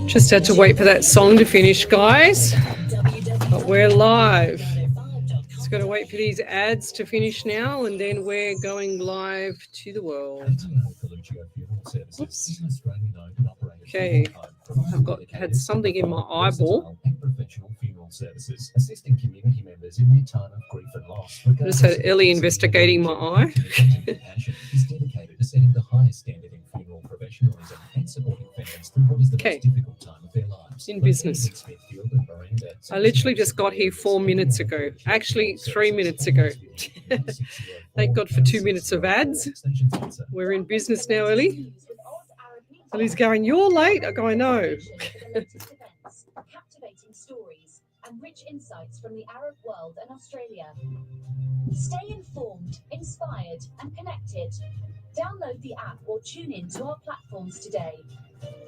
Just had to wait for that song to finish, guys. But we're live. Just got to wait for these ads to finish now, and then we're going live to the world. Oops. Okay, I've had something in my eyeball. I just had Ellie investigating my eye. Okay, in business. I literally just got here 4 minutes ago. Actually, 3 minutes ago. Thank God for 2 minutes of ads. We're in business now, Ellie. Ellie's going, you're late. I go, I know. Captivating stories and rich insights from the Arab world and Australia. Stay informed, inspired, and connected. Download the app or tune in to our platforms today.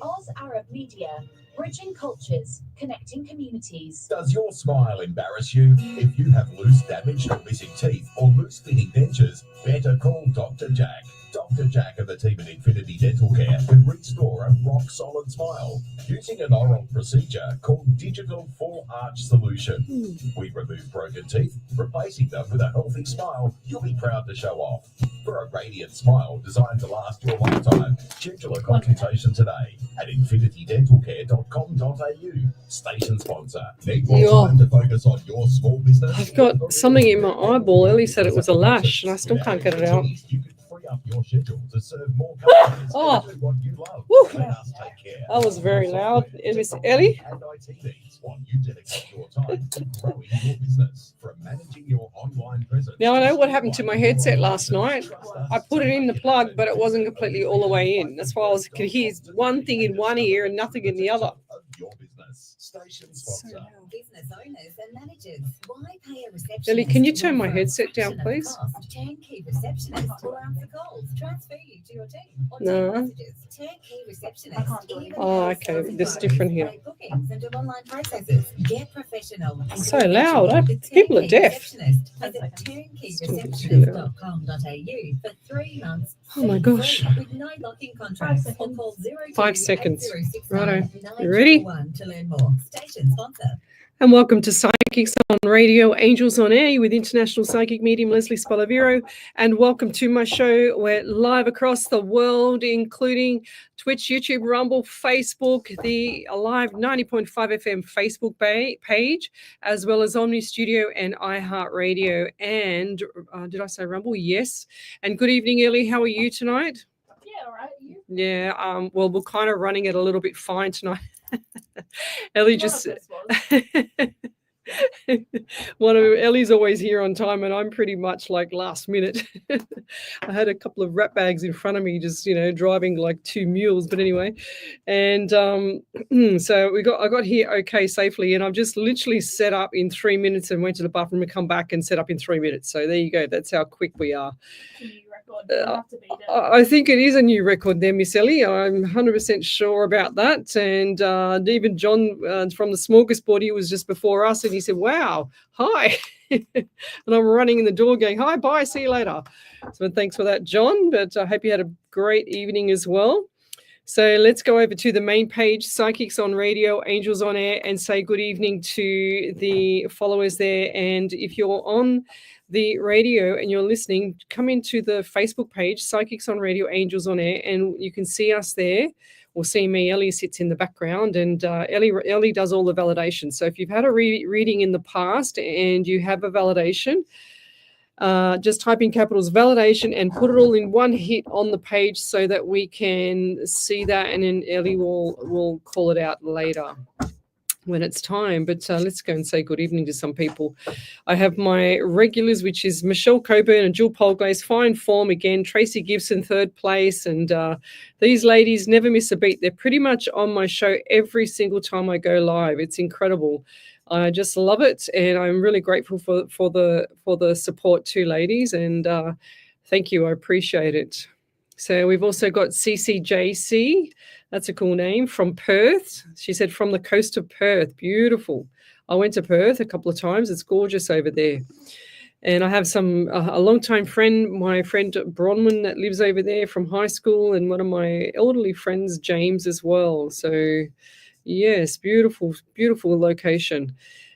Oz Arab Media, bridging cultures, connecting communities. Does your smile embarrass you? If you have loose, damaged, or missing teeth or loose-fitting dentures, better call Dr. Jack. Dr. Jack and the team at Infinity Dental Care can restore a rock-solid smile using an oral procedure called Digital Full Arch Solution. We remove broken teeth, replacing them with a healthy smile you'll be proud to show off. For a radiant smile designed to last your lifetime, schedule a consultation today at infinitydentalcare.com.au. Station sponsor. Need more time to focus on your small business? I've got something in my eyeball. Ellie said it was a lash, and I still can't get it out. Up your schedule to serve more customers and do what you love. Let us take care. That was very loud. Ellie? And IT needs while you dedicate your time to growing your business from managing your online presence. Now, I know what happened to my headset last night. I put it in the plug, but it wasn't completely all the way in. That's why I could hear one thing in one ear and nothing in the other. Your business. Station sponsor. Business owners and managers, why pay a receptionist? Ellie, can you turn my headset down, please? Turnkey receptionist will answer calls, transfer you to your team, or No. take messages. Turnkey receptionist. Oh, okay. This is different here. Bookings and do online processes. Get professional. So loud. People are deaf. Visit turnkeyreceptionist.com.au for 3 months. Oh my gosh. With no locking contracts. Or call 5 seconds. 02-8069 Righto. You ready? 921 to learn more. Station sponsor. And welcome to Psychics on Radio, Angels on Air with International Psychic Medium Lesley Spaliviero. And welcome to my show. We're live across the world, including Twitch, YouTube, Rumble, Facebook, the Alive 90.5 FM Facebook page, as well as Omni Studio and iHeartRadio. And did I say Rumble? Yes. And good evening, Ellie. How are you tonight? Yeah, all right. You? Yeah. Well, we're kind of running it a little bit fine tonight. Ellie just Ellie's always here on time, and I'm pretty much like last minute. I had a couple of wrap bags in front of me, just driving like 2 mules. But anyway, and so I got here okay safely, and I've just literally set up in 3 minutes and went to the bathroom and come back and set up in 3 minutes. So there you go. That's how quick we are. I think it is a new record there, Miss Ellie. I'm 100% sure about that. And even John from the Smorgasbord, he was just before us, and he said, wow, hi. And I'm running in the door going, hi, bye, see you later. So thanks for that, John. But I hope you had a great evening as well. So let's go over to the main page, Psychics on Radio, Angels on Air, and say good evening to the followers there. And if you're on the radio and you're listening, come into the Facebook page, Psychics on Radio, Angels on Air, and you can see us there, or see me. Ellie sits in the background, and Ellie does all the validation. So if you've had a reading in the past and you have a validation, just type in capitals validation and put it all in one hit on the page so that we can see that, and then Ellie will call it out later when it's time. But let's go and say good evening to some people. I have my regulars, which is Michelle Coburn and Jill Polglaze, fine form again, Tracy Gibson, third place, and these ladies never miss a beat. They're pretty much on my show every single time I go live. It's incredible. I just love it, and I'm really grateful for the support too, ladies, and thank you. I appreciate it. So we've also got CCJC. That's a cool name, from Perth. She said from the coast of Perth. Beautiful. I went to Perth a couple of times. It's gorgeous over there. And I have a longtime friend, my friend Bronwyn, that lives over there from high school, and one of my elderly friends, James, as well. So, yes, beautiful, beautiful location.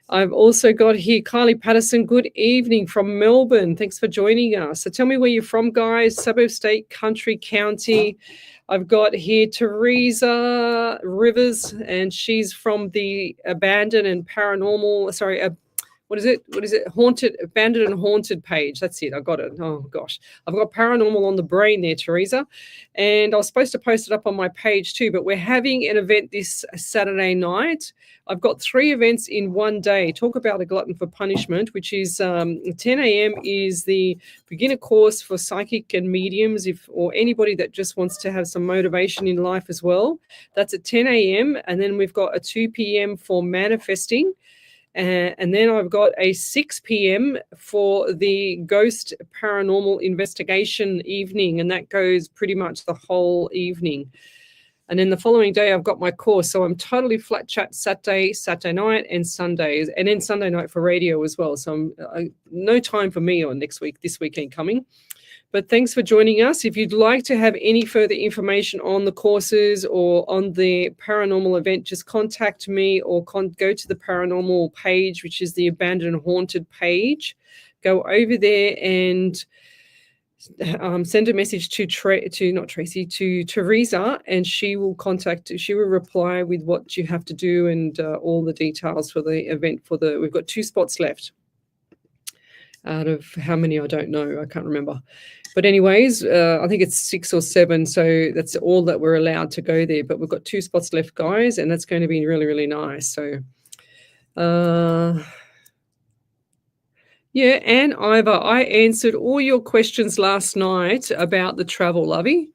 I've also got here Kylie Patterson. Good evening from Melbourne. Thanks for joining us. So tell me where you're from, guys. Suburb, state, country, county. I've got here Teresa Rivers, and she's from the abandoned and paranormal. Sorry, what is it? Haunted, abandoned and haunted page. That's it. I got it. Oh gosh, I've got paranormal on the brain there, Teresa. And I was supposed to post it up on my page too, but we're having an event this Saturday night. I've got 3 events in one day. Talk about a glutton for punishment, which is 10 a.m. is the beginner course for psychic and mediums, or anybody that just wants to have some motivation in life as well. That's at 10 a.m. And then we've got a 2 p.m. for manifesting. And then I've got a 6 p.m. for the ghost paranormal investigation evening, and that goes pretty much the whole evening. And then the following day, I've got my course. So I'm totally flat chat Saturday night, and Sundays, and then Sunday night for radio as well. So no time for me on this weekend coming. But thanks for joining us. If you'd like to have any further information on the courses or on the paranormal event, just contact me or go to the paranormal page, which is the abandoned and haunted page. Go over there and send a message to Teresa, and she will reply with what you have to do and all the details for the event. We've got 2 spots left out of how many, I don't know, I can't remember. But anyways, I think it's 6 or 7, so that's all that we're allowed to go there. But we've got 2 spots left, guys, and that's going to be really, really nice. So, yeah, and Ivor, I answered all your questions last night about the travel, lovey.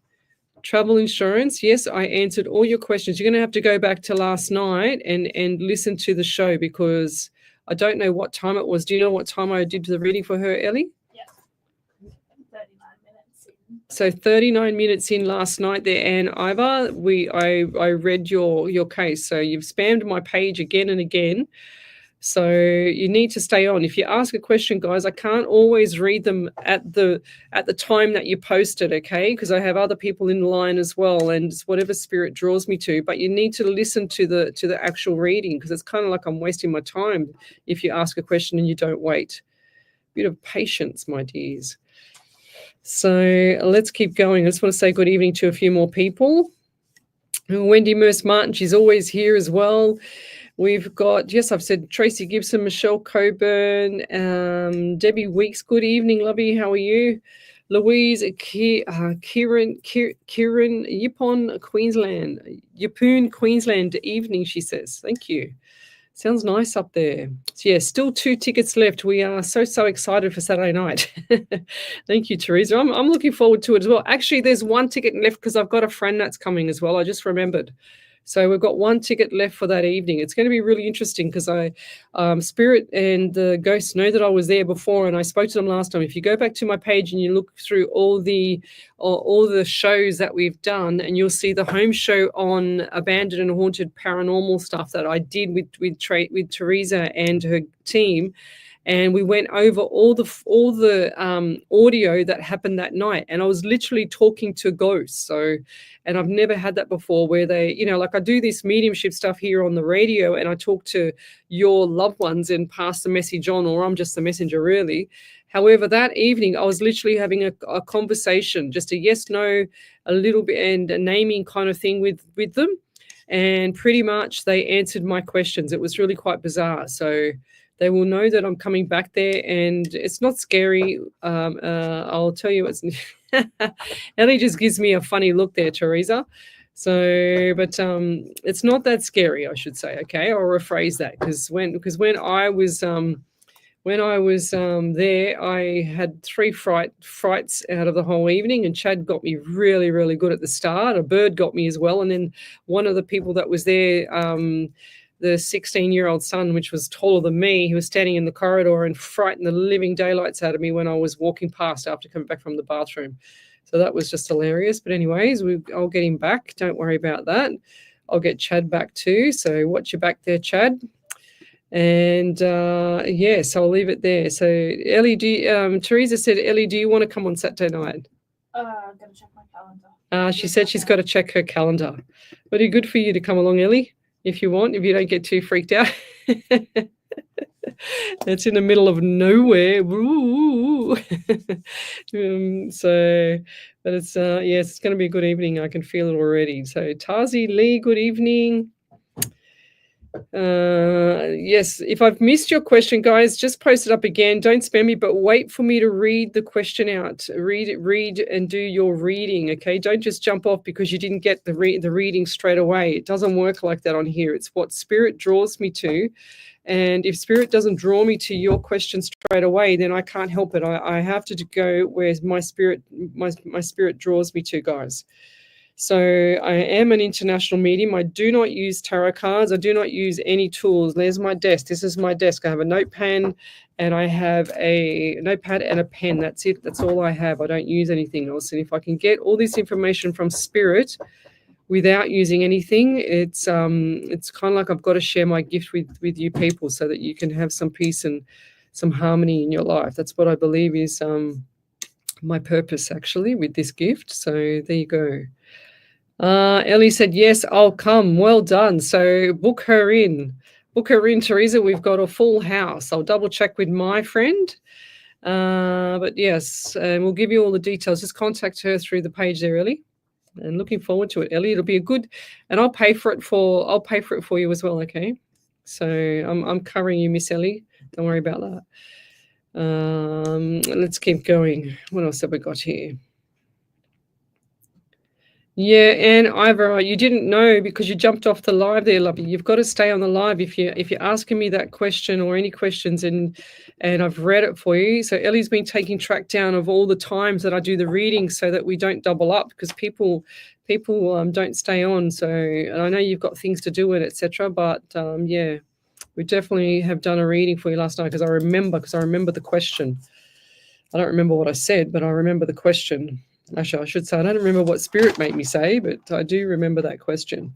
Travel insurance, yes, I answered all your questions. You're going to have to go back to last night and listen to the show, because I don't know what time it was. Do you know what time I did the reading for her, Ellie? Yeah, 39 minutes in. So 39 minutes in last night there, and Ivor, I read your case. So you've spammed my page again and again. So you need to stay on. If you ask a question, guys, I can't always read them at the time that you post it, okay? Because I have other people in line as well, and it's whatever spirit draws me to. But you need to listen to the actual reading, because it's kind of like I'm wasting my time if you ask a question and you don't wait. Bit of patience, my dears. So let's keep going. I just want to say good evening to a few more people. Wendy Merce Martin, she's always here as well. We've got, yes, I've said Tracy Gibson, Michelle Coburn, Debbie Weeks. Good evening, lovey. How are you? Louise, Kieran, Yipon, Queensland. Yippoon, Queensland evening, she says. Thank you. Sounds nice up there. So, yeah, still 2 tickets left. We are so excited for Saturday night. Thank you, Teresa. I'm looking forward to it as well. Actually, there's 1 ticket left because I've got a friend that's coming as well. I just remembered. So we've got 1 ticket left for that evening. It's going to be really interesting because Spirit and the ghosts know that I was there before, and I spoke to them last time. If you go back to my page and you look through all the shows that we've done, and you'll see the home show on abandoned and haunted paranormal stuff that I did with Teresa and her team. And we went over all the audio that happened that night, and I was literally talking to ghosts. So, and I've never had that before, where they, like I do this mediumship stuff here on the radio, and I talk to your loved ones and pass the message on, or I'm just the messenger, really. However, that evening I was literally having a conversation, just a yes, no, a little bit, and a naming kind of thing with them, and pretty much they answered my questions. It was really quite bizarre. So they will know that I'm coming back there, and it's not scary. I'll tell you, it's Ellie just gives me a funny look there, Teresa. So, but it's not that scary, I should say. Okay, I'll rephrase that, because when I was there, I had 3 frights out of the whole evening, and Chad got me really, really good at the start. A bird got me as well, and then one of the people that was there, the 16-year-old son, which was taller than me, he was standing in the corridor and frightened the living daylights out of me when I was walking past after coming back from the bathroom. So that was just hilarious. But anyways, I'll get him back. Don't worry about that. I'll get Chad back too. So watch your back there, Chad. And yes, I'll leave it there. So Ellie, Teresa said, Ellie, do you want to come on Saturday night? I'm gonna check my calendar. She said she's got to check her calendar. But it'd be good for you to come along, Ellie, if you want, if you don't get too freaked out. It's in the middle of nowhere. But it's yes, it's going to be a good evening. I can feel it already. So Tazi Lee, good evening. Yes, if I've missed your question, guys, just post it up again. Don't spam me, but wait for me to read the question out. Read and do your reading, okay? Don't just jump off because you didn't get the reading straight away. It doesn't work like that on here. It's what Spirit draws me to. And if Spirit doesn't draw me to your question straight away, then I can't help it. I have to go where my spirit draws me to, guys. So I am an international medium. I do not use tarot cards. I do not use any tools. There's my desk. This is my desk. I have a notepad and I have a notepad and a pen. That's it. That's all I have. I don't use anything else. And if I can get all this information from Spirit without using anything, it's kind of like I've got to share my gift with you people so that you can have some peace and some harmony in your life. That's what I believe is my purpose actually with this gift. So there you go. Ellie said, yes, I'll come. Well done. So book her in, Teresa. We've got a full house. I'll double check with my friend. But yes, and we'll give you all the details. Just contact her through the page there, Ellie. And looking forward to it, Ellie. It'll be a good, and I'll pay for it for you as well. Okay. So I'm covering you, Miss Ellie. Don't worry about that. Let's keep going. What else have we got here? Yeah, and Ivor, you didn't know because you jumped off the live there, lovey. You've got to stay on the live if you're asking me that question or any questions, and I've read it for you. So Ellie's been taking track down of all the times that I do the reading so that we don't double up because people don't stay on. So, and I know you've got things to do and etc. But yeah, we definitely have done a reading for you last night because I remember the question. I don't remember what I said, but I remember the question. Actually, I should say I don't remember what Spirit made me say, but I do remember that question.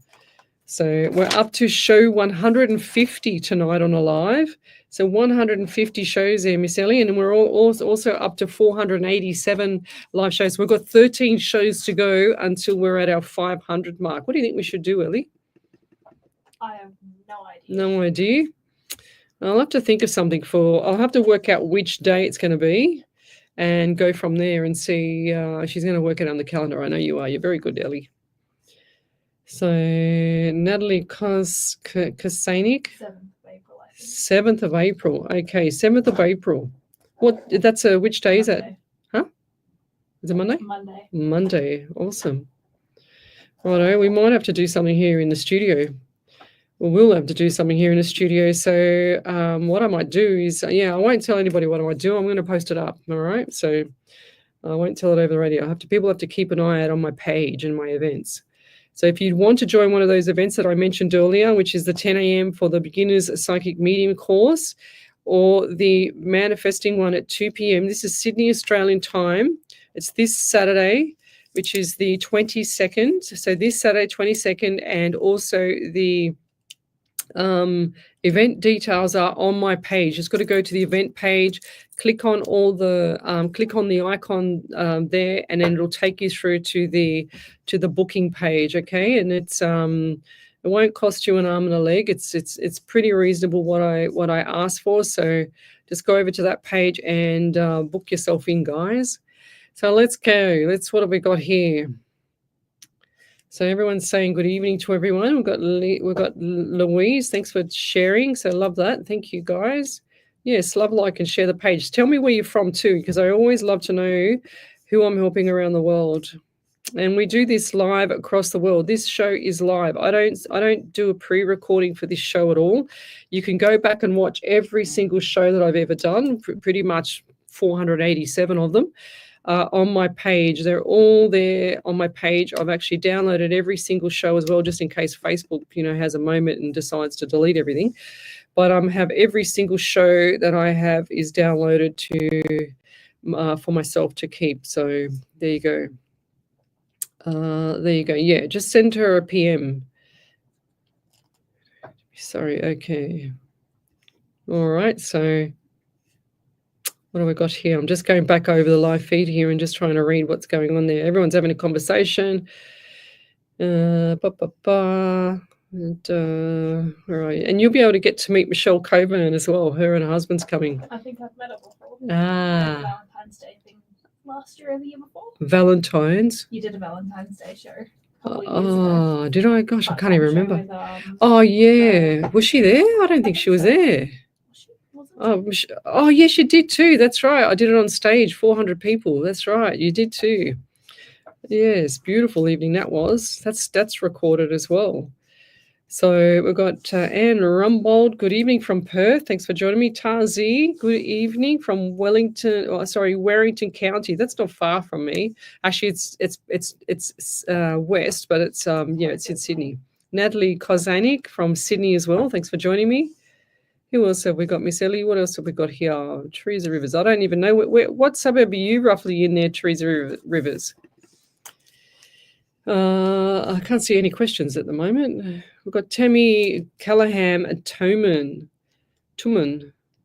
So we're up to show 150 tonight on a live. So 150 shows there, Miss Ellie, and we're also up to 487 live shows. We've got 13 shows to go until we're at our 500 mark. What do you think we should do, Ellie? I have no idea. No idea. I'll have to think of something I'll have to work out which day it's going to be. And go from there and see. She's going to work it on the calendar. I know you are. You're very good, Ellie. So Natalie Kosanik. 7th of April, I think. 7th of April. Okay, 7th of April. What? That's which day is that? Huh? Is it Monday? Monday. Monday. Awesome. Righto. We might have to do something here in the studio. We'll have to do something here in the studio. So what I might do is, I won't tell anybody what I might do. I'm going to post it up. All right. So I won't tell it over the radio. People have to keep an eye out on my page and my events. So if you want to join one of those events that I mentioned earlier, which is the 10 a.m. for the Beginners Psychic Medium course, or the manifesting one at 2 p.m. This is Sydney, Australian time. It's this Saturday, which is the 22nd. So this Saturday, 22nd, and also the event details are on my page. Just got to go to the event page, click on click on the icon there, and then it'll take you through to the booking page. Okay, and it's it won't cost you an arm and a leg. It's pretty reasonable what I asked for. So just go over to that page and book yourself in, guys. So let's go. What have we got here? So everyone's saying good evening to everyone. We've got Louise. Thanks for sharing. So love that. Thank you, guys. Yes, love, like, and share the page. Tell me where you're from too, because I always love to know who I'm helping around the world. And we do this live across the world. This show is live. I don't do a pre-recording for this show at all. You can go back and watch every single show that I've ever done, pretty much 487 of them. On my page. They're all there on my page. I've actually downloaded every single show as well, just in case Facebook, has a moment and decides to delete everything. But have every single show that I have is downloaded to for myself to keep. So there you go. There you go. Yeah, just send her a PM. Sorry. Okay. All right, so what have I got here? I'm just going back over the live feed here and just trying to read what's going on there. Everyone's having a conversation. And, all right, and you'll be able to get to meet Michelle Coburn as well. Her and her husband's coming. I think I've met her before. Ah. Valentine's Day thing last year or the year before. Valentine's. You did a Valentine's Day show. Oh, did I? Gosh, I can't even remember. With, oh yeah, was she there? I don't think she was there. Oh yes, you did too. That's right. I did it on stage, 400 people. That's right. You did too. Yes, beautiful evening that was. That's recorded as well. So we've got Anne Rumbold. Good evening from Perth. Thanks for joining me. Tarzi. Good evening from Warrington County. That's not far from me. Actually, it's west, but it's it's in Sydney. Natalie Kozanik from Sydney as well. Thanks for joining me. Who else have we got, Miss Ellie? What else have we got here? Teresa Rivers. I don't even know. What suburb are you roughly in there, Teresa Rivers? I can't see any questions at the moment. We've got Tammy Callahan at Tuman.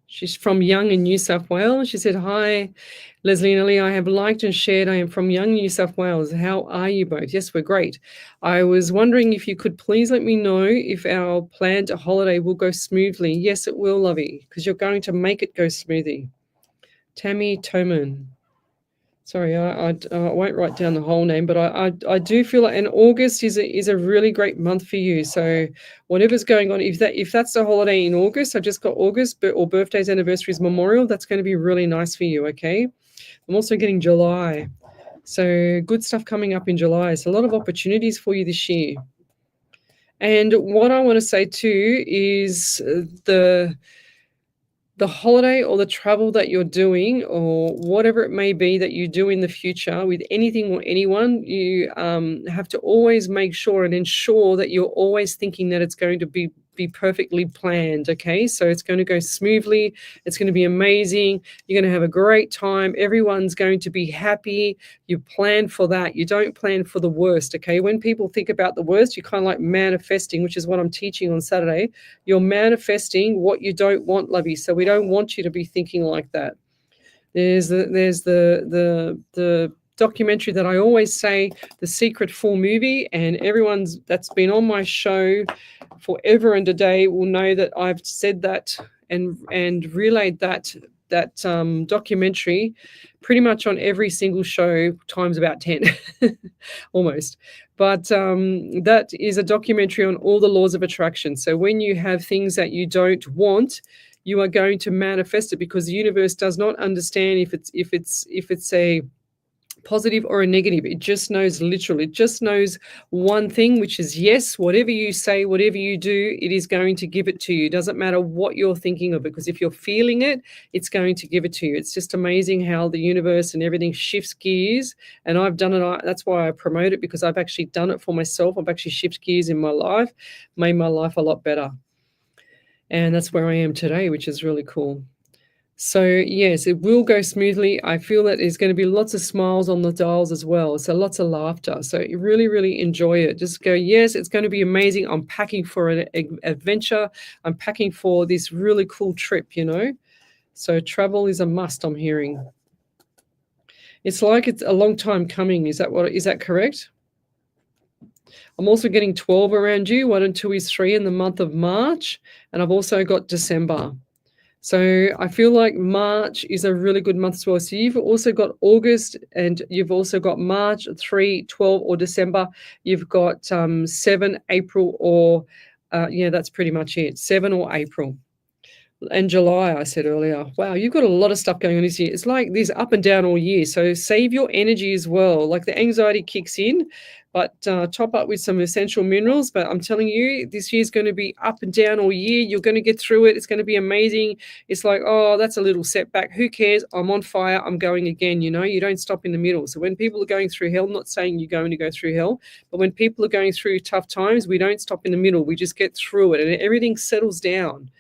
She's from Young in New South Wales. She said, hi, Lesley and Ellie. I have liked and shared. I am from Young, New South Wales. How are you both? Yes, we're great. I was wondering if you could please let me know if our planned holiday will go smoothly. Yes, it will, lovey, because you're going to make it go smoothly. Tammy Toman. Sorry, I won't write down the whole name, but I do feel like, and August is a really great month for you. So whatever's going on, if that's the holiday in August, I just got August, or birthdays, anniversaries, memorial, that's going to be really nice for you. Okay, I'm also getting July, so good stuff coming up in July. So a lot of opportunities for you this year. And what I want to say too is the holiday or the travel that you're doing, or whatever it may be that you do in the future with anything or anyone, you have to always make sure and ensure that you're always thinking that it's going to be perfectly planned. Okay, so it's going to go smoothly. It's going to be amazing. You're going to have a great time. Everyone's going to be happy. You plan for that. You don't plan for the worst. Okay, when people think about the worst, you're kind of like manifesting, which is what I'm teaching on Saturday. You're manifesting what you don't want, lovey. So we don't want you to be thinking like that. There's the documentary that I always say, The Secret Full Movie, and everyone's that's been on my show forever and a day will know that I've said that and relayed that documentary pretty much on every single show times about 10 almost. But that is a documentary on all the laws of attraction. So when you have things that you don't want, you are going to manifest it, because the universe does not understand if it's a positive or a negative. It just knows, literally, it just knows one thing, which is yes. Whatever you say, whatever you do, it is going to give it to you. It doesn't matter what you're thinking of, because if you're feeling it, it's going to give it to you. It's just amazing how the universe and everything shifts gears. And I've done it. That's why I promote it, because I've actually done it for myself. I've actually shifted gears in my life, made my life a lot better. And that's where I am today, which is really cool. So yes, it will go smoothly. I feel that there's going to be lots of smiles on the dials as well. So lots of laughter. So you really, really enjoy it. Just go, yes, it's going to be amazing. I'm packing for an adventure. I'm packing for this really cool trip, So travel is a must, I'm hearing. It's like it's a long time coming. Is that correct? I'm also getting 12 around you. 1 and 2 is 3 in the month of March. And I've also got December. So I feel like March is a really good month as well. So you've also got August, and you've also got March, 3, 12, or December. You've got 7, April, or that's pretty much it. 7 or April. And July, I said earlier. Wow, you've got a lot of stuff going on this year. It's like this up and down all year. So save your energy as well. Like the anxiety kicks in, but top up with some essential minerals. But I'm telling you, this year's going to be up and down all year. You're going to get through it. It's going to be amazing. It's like, oh, that's a little setback. Who cares? I'm on fire. I'm going again. You don't stop in the middle. So when people are going through hell, I'm not saying you're going to go through hell, but when people are going through tough times, we don't stop in the middle. We just get through it, and everything settles down.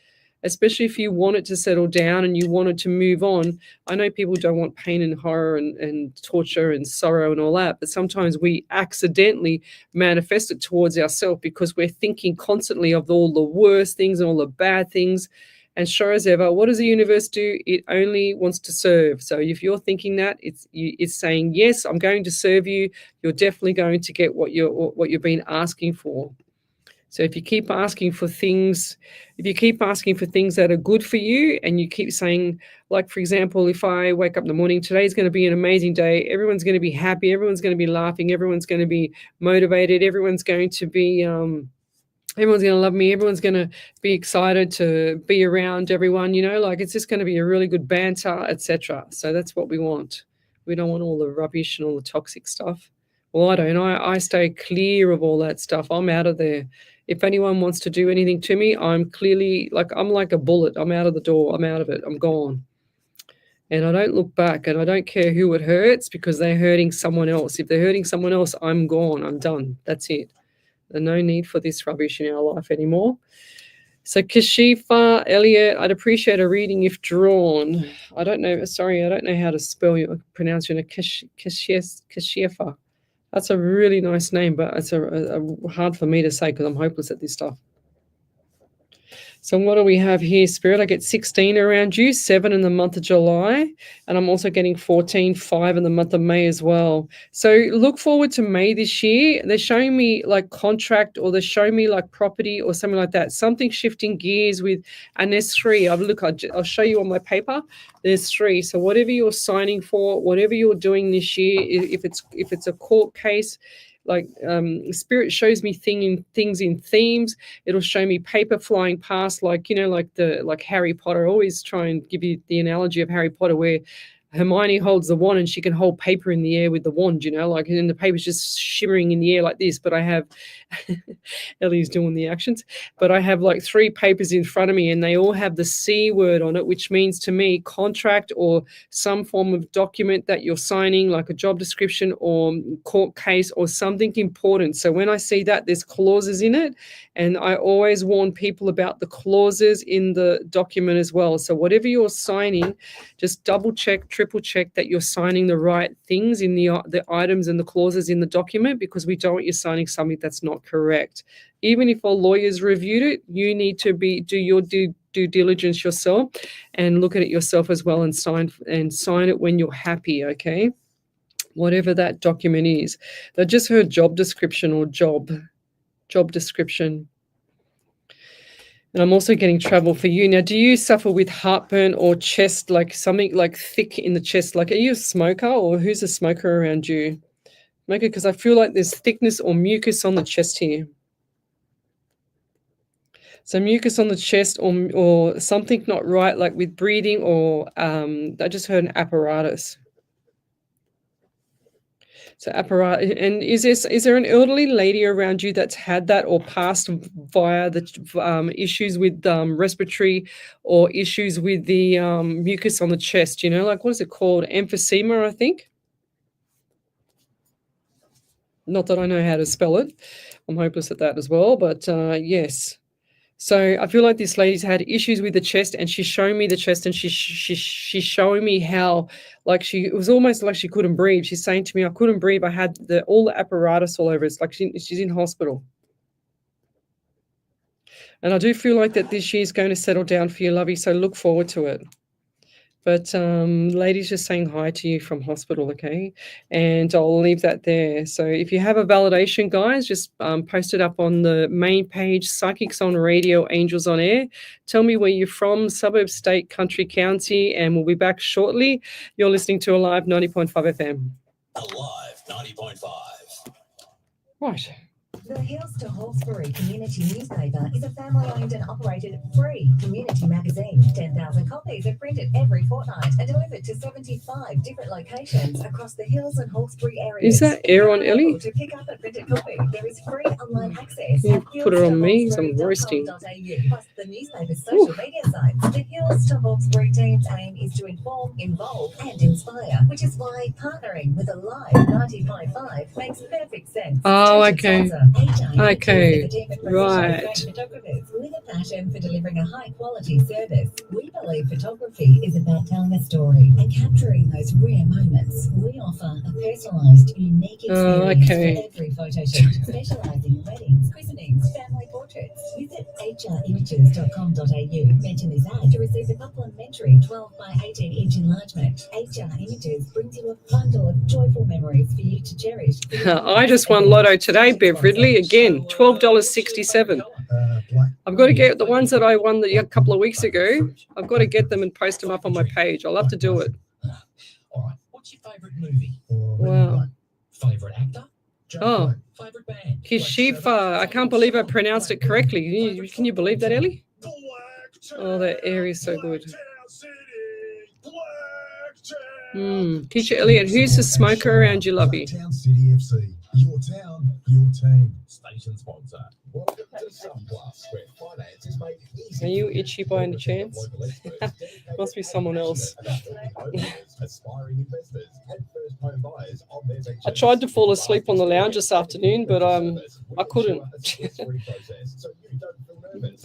Especially if you want it to settle down and you want it to move on. I know people don't want pain and horror and torture and sorrow and all that, but sometimes we accidentally manifest it towards ourselves because we're thinking constantly of all the worst things and all the bad things. And sure as ever, what does the universe do? It only wants to serve. So if you're thinking that, it's saying, yes, I'm going to serve you. You're definitely going to get what you've been asking for. So if you keep asking for things, that are good for you, and you keep saying, like, for example, if I wake up in the morning, today's going to be an amazing day. Everyone's going to be happy. Everyone's going to be laughing. Everyone's going to be motivated. Everyone's going to be, everyone's going to love me. Everyone's going to be excited to be around everyone, like it's just going to be a really good banter, etc. So that's what we want. We don't want all the rubbish and all the toxic stuff. Well, I don't. I stay clear of all that stuff. I'm out of there. If anyone wants to do anything to me, I'm like a bullet. I'm out of the door. I'm out of it. I'm gone. And I don't look back, and I don't care who it hurts, because they're hurting someone else. If they're hurting someone else, I'm gone. I'm done. That's it. There's no need for this rubbish in our life anymore. So Kashifa Elliott, I'd appreciate a reading if drawn. I don't know how to pronounce your name. Kashifa. That's a really nice name, but it's a hard for me to say because I'm hopeless at this stuff. So what do we have here, Spirit? I get 16 around you, 7 in the month of July, and I'm also getting 14, 5 in the month of May as well. So look forward to May this year. They're showing me like contract, or they're showing me like property or something like that. Something shifting gears with, and there's 3. I'll show you on my paper. There's 3. So whatever you're signing for, whatever you're doing this year, if it's a court case, like Spirit shows me things in themes. It'll show me paper flying past, like Harry Potter. I always try and give you the analogy of Harry Potter, where Hermione holds the wand and she can hold paper in the air with the wand, and the paper's just shimmering in the air like this. But I have, Ellie's doing the actions, but I have like 3 papers in front of me, and they all have the C word on it, which means to me contract or some form of document that you're signing, like a job description or court case or something important. So when I see that, there's clauses in it, and I always warn people about the clauses in the document as well. So whatever you're signing, just double check, triple check that you're signing the right things in the items and the clauses in the document, because we don't want you signing something that's not correct. Even if our lawyers reviewed it, you need to do your due diligence yourself and look at it yourself as well, and sign it when you're happy, okay? Whatever that document is. I just heard job description or job description. And I'm also getting travel for you. Now, do you suffer with heartburn or chest, like something like thick in the chest? Like, are you a smoker, or who's a smoker around you? Smoker, because I feel like there's thickness or mucus on the chest here. So mucus on the chest, or something not right, like with breathing, or I just heard an apparatus. So apparatus. And is there an elderly lady around you that's had that or passed via the issues with respiratory, or issues with the mucus on the chest? Like, what is it called? Emphysema, I think. Not that I know how to spell it. I'm hopeless at that as well. But yes. So I feel like this lady's had issues with the chest, and she's showing me the chest, and she's showing me how, like, it was almost like she couldn't breathe. She's saying to me, I couldn't breathe. I had all the apparatus all over. It's like she's in hospital. And I do feel like that this year's going to settle down for you, lovey. So look forward to it. But lady's just saying hi to you from hospital, okay? And I'll leave that there. So if you have a validation, guys, just post it up on the main page, Psychics on Radio, Angels on Air. Tell me where you're from, suburb, state, country, county, and we'll be back shortly. You're listening to Alive 90.5 FM. Alive 90.5. Right. The Hills to Hawkesbury Community Newspaper is a family-owned and operated free community magazine. 10,000 copies are printed every fortnight and delivered to 75 different locations across the Hills and Hawkesbury areas. Is that air on, Ellie? To pick up a printed copy, there is free online access. You put it on me, so I'm roasting. Plus the newspaper's social media sites. The Hills to Hawkesbury team's aim is to inform, involve, and inspire, which is why partnering with Alive 90.5 makes perfect sense. Oh, okay. Okay, right. passion for delivering a high-quality service. We believe photography is about telling a story and capturing those rare moments. We offer a personalised, unique experience for every photo shoot, specialising in weddings, christenings, family portraits. Visit hrimages.com.au. Mention this ad to receive a complimentary 12 by 18-inch enlargement. HR Images brings you a bundle of joyful memories for you to cherish. I just won Lotto today, Bev Ridley. Again, $12.67. I've got to get the ones that I won a couple of weeks ago. I've got to get them and post them up on my page. I'll have to do it. All right. What's your favourite movie? Wow. Favourite actor? Oh, Favourite band? Kishifa. I can't believe I pronounced it correctly. Can you believe that, Ellie? Oh, that air is so good. Teacher Elliot, who's the smoker around you, lovey? Town City FC. Your town, your team. Station sponsor. Welcome to Sunplus, where finance is made easy. Are you itchy by any chance? Must be someone else. Aspiring investors and first home buyers on their venture. I tried to fall asleep on the lounge this afternoon, but I couldn't.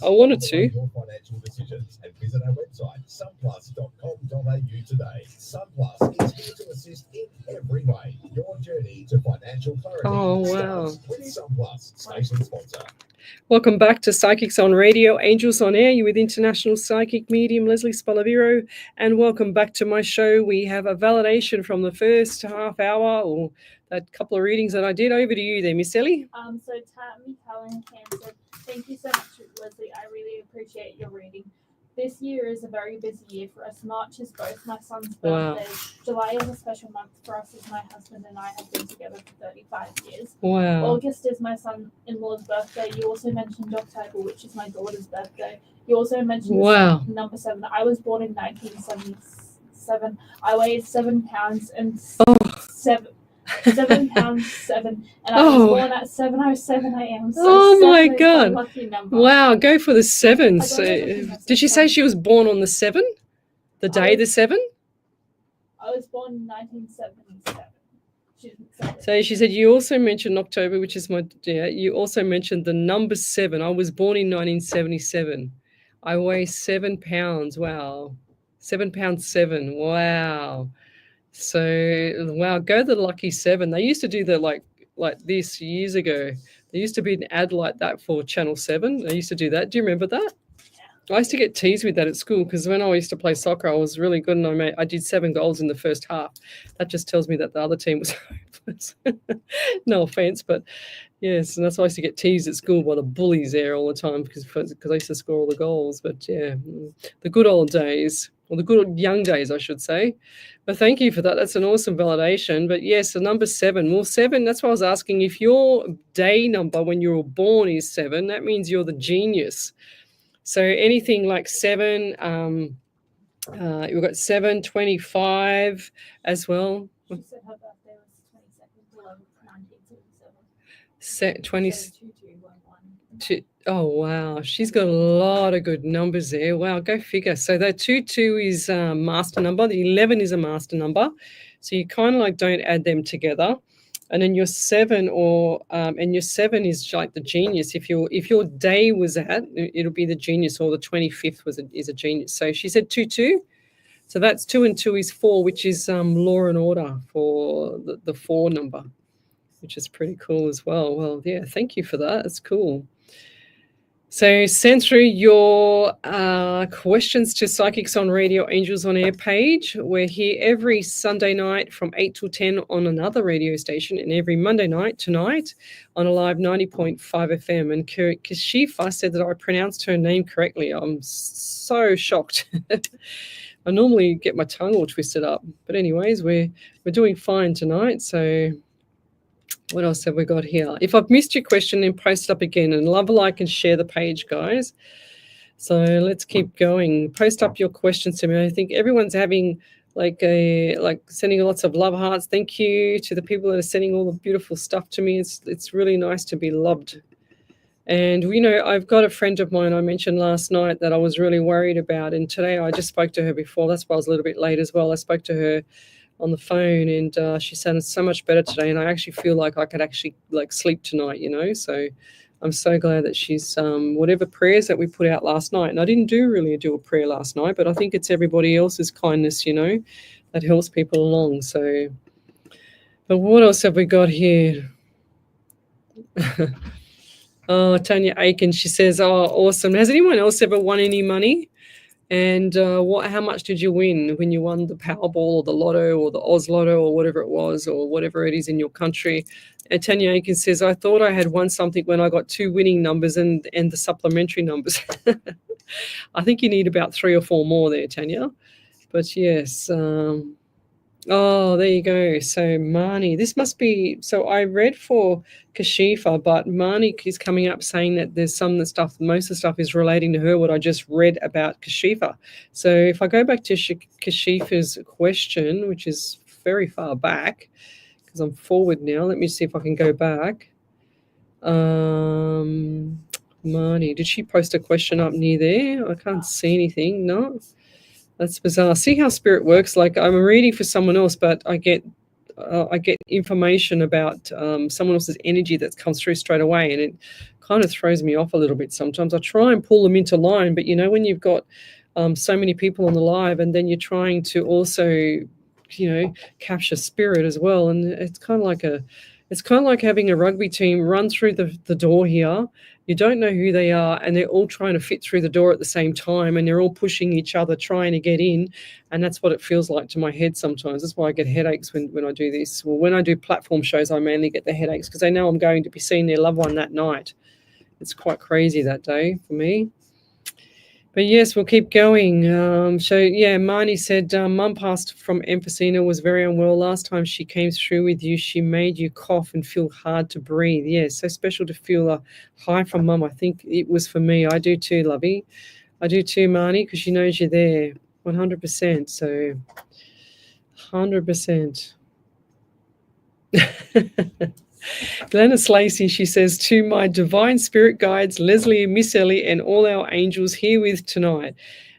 I wanted to. Your financial decisions and visit our website sunplus.com.au today. Sunplus is here to assist in every way. Your journey to financial clarity. Oh, wow. starts with Sunplus, station sponsor. Welcome back to Psychics on Radio, Angels on Air. You're with International Psychic Medium Lesley Spaliviero, and welcome back to my show. We have a validation from the first half hour, or that couple of readings that I did. Over to you there, Miss Ellie. So Tammy Callahan said, thank you so much, Leslie. I really appreciate your reading. This year is a very busy year for us. March is both my son's birthday. Wow. July is a special month for us as my husband and I have been together for 35 years. Wow. August is my son-in-law's birthday. You also mentioned October, which is my daughter's birthday. You also mentioned number 7. I was born in 1977. I weighed 7 pounds and 7 pounds 7, and I was born at 7:07 a.m. So my God! Lucky number. Wow, go for the 7s. Did she say she was born on the 7? The day the 7? I was born in 1977. She didn't say it. So she said you also mentioned October, which is my you also mentioned the number 7. I was born in 1977. I weigh 7 pounds. Wow, 7 pounds 7. Wow. So wow, go the lucky 7. They used to do the like this years ago. There used to be an ad like that for Channel 7. They used to do that. Do you remember that? I used to get teased with that at school because when I used to play soccer, I was really good and I did 7 goals in the first half. That just tells me that the other team was hopeless. No offense, but yes, and that's why I used to get teased at school by the bullies there all the time because I used to score all the goals. But yeah, the good old days. Well, the good old young days, I should say. But thank you for that. That's an awesome validation. But yes, the number 7. Well, 7, that's why I was asking if your day number when you were born is 7, that means you're the genius. So anything like 7, you've got 7, 25 as well. She said her birthday was 22nd, 1977. 22. Oh, wow. She's got a lot of good numbers there. Wow, go figure. So that 22 is a master number. The 11 is a master number. So you kind of like don't add them together. And then your 7 and your 7 is like the genius. If your day was at, it'll be the genius, or the 25th is a genius. So she said 22. So that's 2 and 2 is 4, which is law and order for the 4 number, which is pretty cool as well. Well, yeah, thank you for that. That's cool. So send through your questions to Psychics on Radio, Angels on Air page. We're here every Sunday night from 8 till 10 on another radio station, and every Monday night tonight on a live 90.5 FM. And Kashifa said that I pronounced her name correctly. I'm so shocked. I normally get my tongue all twisted up. But anyways, we're doing fine tonight, so... What else have we got here? If I've missed your question, then post it up again, and love, like, and share the page, guys. So let's keep going. Post up your questions to me. I think everyone's having sending lots of love hearts. Thank you to the people that are sending all the beautiful stuff to me. It's really nice to be loved. And I've got a friend of mine I mentioned last night that I was really worried about, and today I just spoke to her before. That's why I was a little bit late as well. I spoke to her on the phone, and she sounded so much better today, and I actually feel like I could actually sleep tonight, so I'm so glad that she's whatever prayers that we put out last night. And I didn't really do a prayer last night, but I think it's everybody else's kindness, you know, that helps people along. So, but what else have we got here? Oh, Tanya Aiken, she says, oh, awesome. Has anyone else ever won any money? And how much did you win when you won the Powerball or the Lotto or the Oz Lotto or whatever it was or whatever it is in your country? And Tanya Aiken says, I thought I had won something when I got 2 winning numbers and the supplementary numbers. I think you need about 3 or 4 more there, Tanya. But yes, oh, there you go. So Marnie, this must be, so I read for Kashifa, but Marnie is coming up saying that there's some of the stuff, most of the stuff is relating to her, what I just read about Kashifa. So if I go back to Kashifa's question, which is very far back, because I'm forward now, let me see if I can go back. Marnie, did she post a question up near there? I can't see anything, no. That's bizarre. See how spirit works? Like I'm reading for someone else, but I get information about someone else's energy that comes through straight away, and it kind of throws me off a little bit sometimes. I try and pull them into line, but you know, when you've got so many people on the live, and then you're trying to also, you know, capture spirit as well, and it's kind of like having a rugby team run through the door here. You don't know who they are, and they're all trying to fit through the door at the same time, and they're all pushing each other, trying to get in, and that's what it feels like to my head sometimes. That's why I get headaches when I do this. Well, when I do platform shows, I mainly get the headaches because I know I'm going to be seeing their loved one that night. It's quite crazy that day for me. But yes, we'll keep going. So yeah, Marnie said, Mum passed from emphysema, was very unwell. Last time she came through with you, she made you cough and feel hard to breathe. Yeah, so special to feel a hi from Mum. I think it was for me. I do too, lovey. I do too, Marnie, because she knows you're there 100%. So 100%. Glennis Lacey, she says, to my divine spirit guides, Lesley, Miss Ellie, and all our angels here with tonight.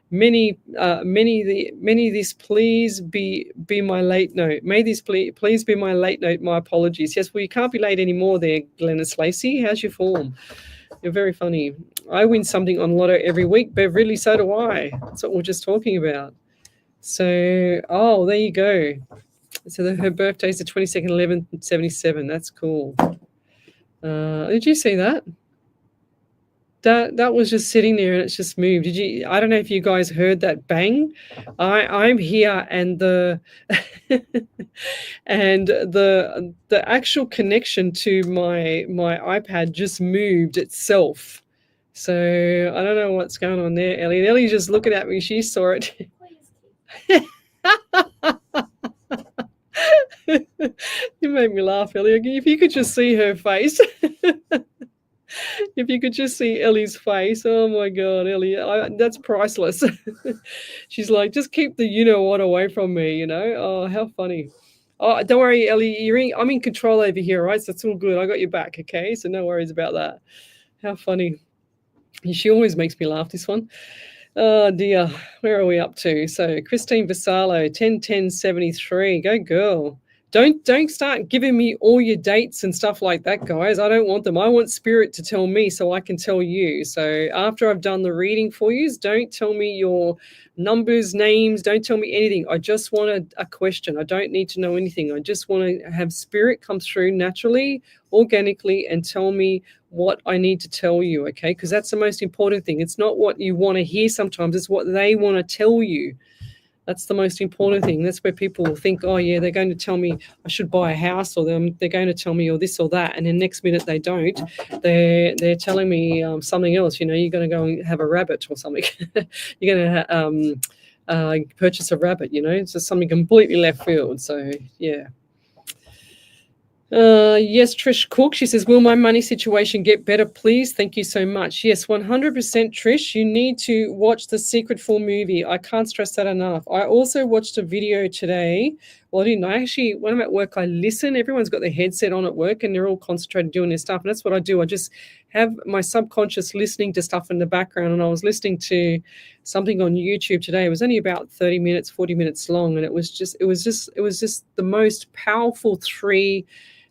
Many this please be my late note. May this please be my late note. My apologies. Yes, well, you can't be late anymore there, Glennis Lacey. How's your form? You're very funny. I win something on Lotto every week, Beverly, so do I. That's what we're just talking about. So, oh, there you go. So her birthday is the 22nd, 11/77. That's cool. Did you see that? That was just sitting there and it's just moved. Did you? I don't know if you guys heard that bang. I'm here and the and the actual connection to my iPad just moved itself. So I don't know what's going on there, Ellie. And Ellie's just looking at me. She saw it. You made me laugh, Ellie. If you could just see her face. If you could just see Ellie's face. Oh my God, Ellie, that's priceless. She's like, just keep the you-know-what away from me, you know. Oh, how funny. Oh, don't worry, Ellie. I'm in control over here, right? So it's all good. I got your back, okay? So no worries about that. How funny. She always makes me laugh, this one. Oh dear, where are we up to? So Christine Vassallo, 10/10/73. Go girl. Don't start giving me all your dates and stuff like that, guys. I don't want them. I want spirit to tell me so I can tell you. So after I've done the reading for you, don't tell me your numbers, names. Don't tell me anything. I just want a question. I don't need to know anything. I just want to have spirit come through naturally, organically, and tell me what I need to tell you, okay? Because that's the most important thing. It's not what you want to hear sometimes. It's what they want to tell you. That's the most important thing. That's where people think, oh, yeah, they're going to tell me I should buy a house, or they're going to tell me or this or that. And then next minute they don't. They're telling me something else. You know, you're going to go and have a rabbit or something. You're going to purchase a rabbit, you know. It's just something completely left field. So, yeah. Yes, Trish Cook, she says, will my money situation get better, please? Thank you so much. Yes, 100% Trish, you need to watch the Secret Full movie. I can't stress that enough. I also watched a video today. Well, I didn't. I actually, when I'm at work, I listen. Everyone's got their headset on at work and they're all concentrated doing their stuff. And that's what I do. I just have my subconscious listening to stuff in the background. And I was listening to something on YouTube today. It was only about 30 minutes, 40 minutes long. And it was just the most powerful 3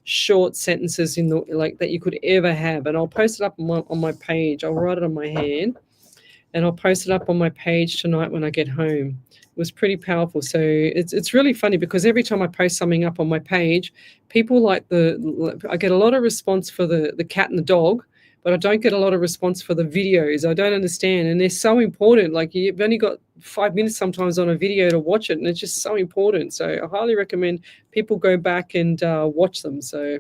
short sentences in the like that you could ever have. And I'll post it up on my page. I'll write it on my hand, and I'll post it up on my page tonight when I get home. It was pretty powerful. So it's really funny because every time I post something up on my page, people I get a lot of response for the cat and the dog, but I don't get a lot of response for the videos. I don't understand. And they're so important. Like you've only got 5 minutes sometimes on a video to watch it, and it's just so important. So I highly recommend people go back and watch them. So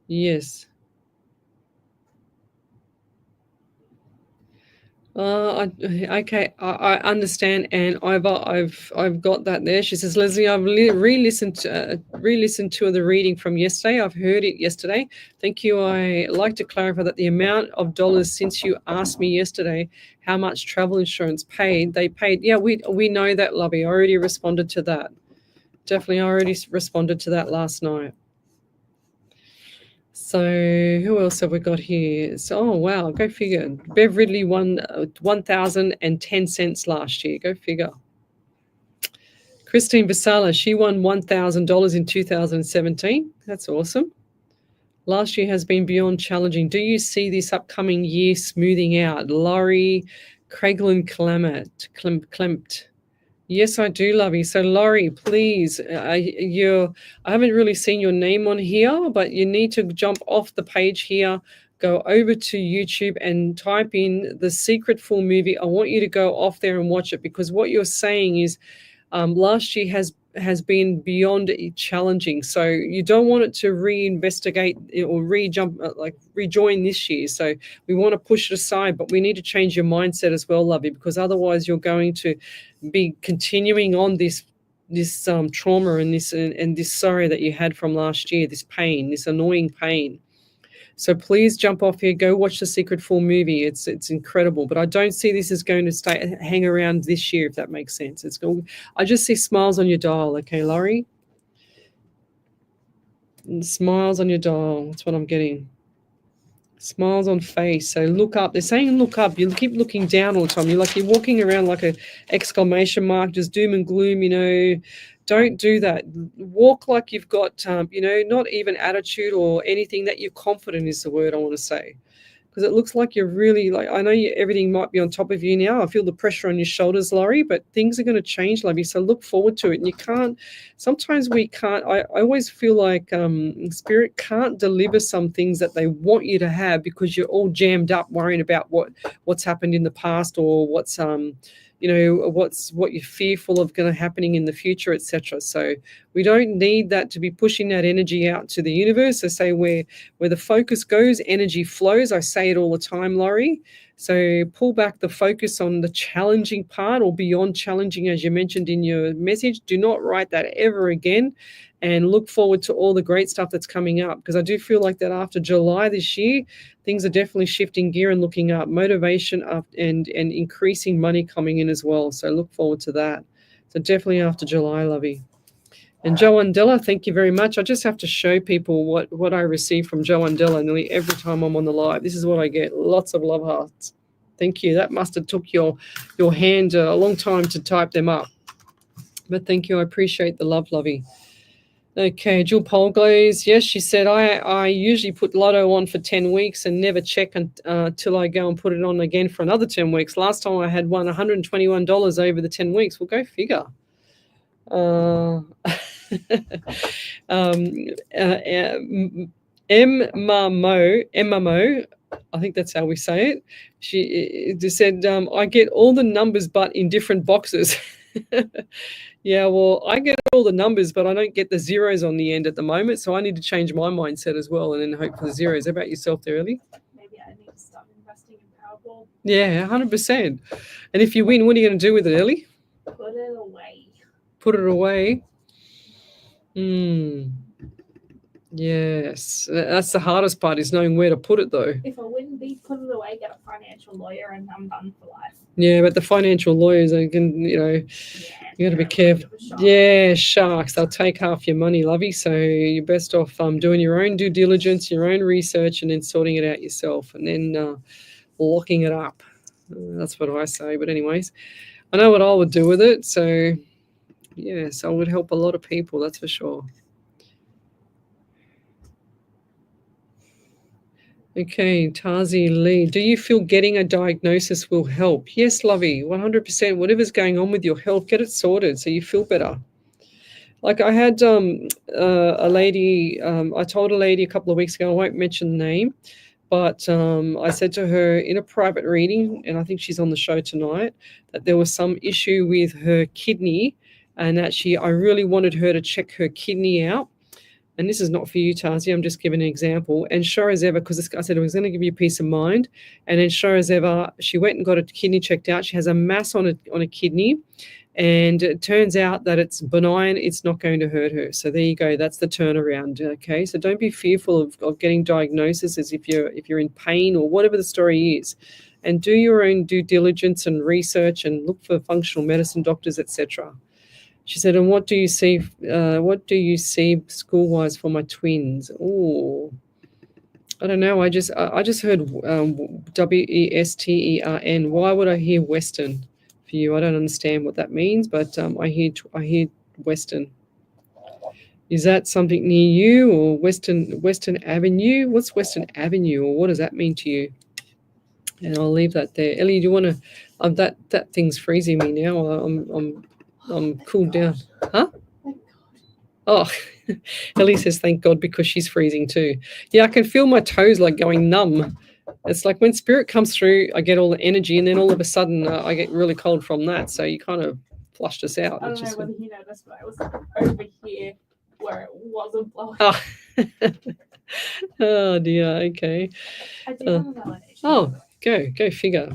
yes. Okay, I understand, and I've got that there. She says, Lesley, I've re-listened to the reading from yesterday. I've heard it yesterday. Thank you. I like to clarify that the amount of dollars since you asked me yesterday how much travel insurance they paid. Yeah, we know that, Lovey. I already responded to that. Definitely, I already responded to that last night. So who else have we got here? So, oh, wow, go figure. Bev Ridley won 1,010 cents last year. Go figure. Christine Basala, she won $1,000 in 2017. That's awesome. Last year has been beyond challenging. Do you see this upcoming year smoothing out? Laurie Craiglin Klempt. Yes, I do, Lovey. So, Laurie, please, I haven't really seen your name on here, but you need to jump off the page here, go over to YouTube and type in The Secret Full Movie. I want you to go off there and watch it, because what you're saying is last year has been beyond challenging. So you don't want it to reinvestigate or rejoin this year. So we want to push it aside, but we need to change your mindset as well, Lovey, because otherwise you're going to be continuing on this trauma and this sorrow that you had from last year, this pain, this annoying pain. So please jump off here, go watch The Secret Full Movie. It's incredible, but I don't see this as going to hang around this year, if that makes sense. I just see smiles on your dial, okay, Laurie? Smiles on your dial, that's what I'm getting. Smiles on face. So look up. They're saying look up. You keep looking down all the time. You're walking around like a exclamation mark, just doom and gloom, Don't do that. Walk like you've got, not even attitude or anything, that you're confident is the word I want to say. Because it looks like you're really, I know everything might be on top of you now. I feel the pressure on your shoulders, Laurie, but things are going to change, Lovey. So look forward to it. And sometimes we can't, I always feel like Spirit can't deliver some things that they want you to have because you're all jammed up worrying about what's happened in the past or what's what you're fearful of going to happening in the future, etc. So we don't need that to be pushing that energy out to the universe. I say where the focus goes, energy flows. I say it all the time, Laurie. So pull back the focus on the challenging part or beyond challenging, as you mentioned in your message. Do not write that ever again, and look forward to all the great stuff that's coming up, because I do feel like that after July this year, things are definitely shifting gear and looking up, motivation up, and increasing money coming in as well. So look forward to that. So definitely after July, Lovey. And Joe Andella, thank you very much. I just have to show people what I receive from Joe Andella nearly every time I'm on the live. This is what I get. Lots of love hearts. Thank you. That must have took your hand a long time to type them up. But thank you. I appreciate the love, Lovey. Okay, Jill Polglaze. Yes, she said, I usually put Lotto on for 10 weeks and never check until I go and put it on again for another 10 weeks. Last time I had won $121 over the 10 weeks. Well, go figure. Emma Mo, I think that's how we say it. She said, I get all the numbers but in different boxes. Yeah, well, I get all the numbers, but I don't get the zeros on the end at the moment. So I need to change my mindset as well and then hope for the zeros. How about yourself there, Ellie? Maybe I need to start investing in Powerball. Yeah, 100%. And if you win, what are you going to do with it, Ellie? Put it away. Put it away? Yes. That's the hardest part, is knowing where to put it, though. If I win big, put it away, get a financial lawyer, and I'm done for life. Yeah, but the financial lawyers, you got to be careful. Yeah, sharks. They'll take half your money, Lovey. So you're best off doing your own due diligence, your own research, and then sorting it out yourself, and then locking it up. That's what I say. But anyways, I know what I would do with it. So Yes, I would help a lot of people, that's for sure. Okay, Tazi Lee, do you feel getting a diagnosis will help? Yes, Lovey, 100%. Whatever's going on with your health, get it sorted so you feel better. Like I had a lady, I told a lady a couple of weeks ago, I won't mention the name, but I said to her in a private reading, and I think she's on the show tonight, that there was some issue with her kidney, and that I really wanted her to check her kidney out. And this is not for you, Tazi, I'm just giving an example. And sure as ever, because I said I was going to give you peace of mind, and then sure as ever, she went and got a kidney checked out. She has a mass on a kidney, and it turns out that it's benign. It's not going to hurt her. So there you go. That's the turnaround. Okay, so don't be fearful of getting diagnosis as if you're in pain or whatever the story is, and do your own due diligence and research and look for functional medicine doctors, etc. She said, and what do you see school-wise for my twins? Oh, I don't know. I just heard Western. Why would I hear Western for you? I don't understand what that means, but I hear Western. Is that something near you or Western Avenue? What's Western Avenue, or what does that mean to you? And I'll leave that there. Ellie, do you want to? That thing's freezing me now. I'm cooled down. Huh? Oh, Ellie says, thank God, because she's freezing too. Yeah, I can feel my toes like going numb. It's like when spirit comes through, I get all the energy, and then all of a sudden I get really cold from that. So you kind of flushed us out. I don't know whether you noticed, but I was over here where it wasn't blowing. Oh, oh dear, okay. I do have a validation. Oh, go figure.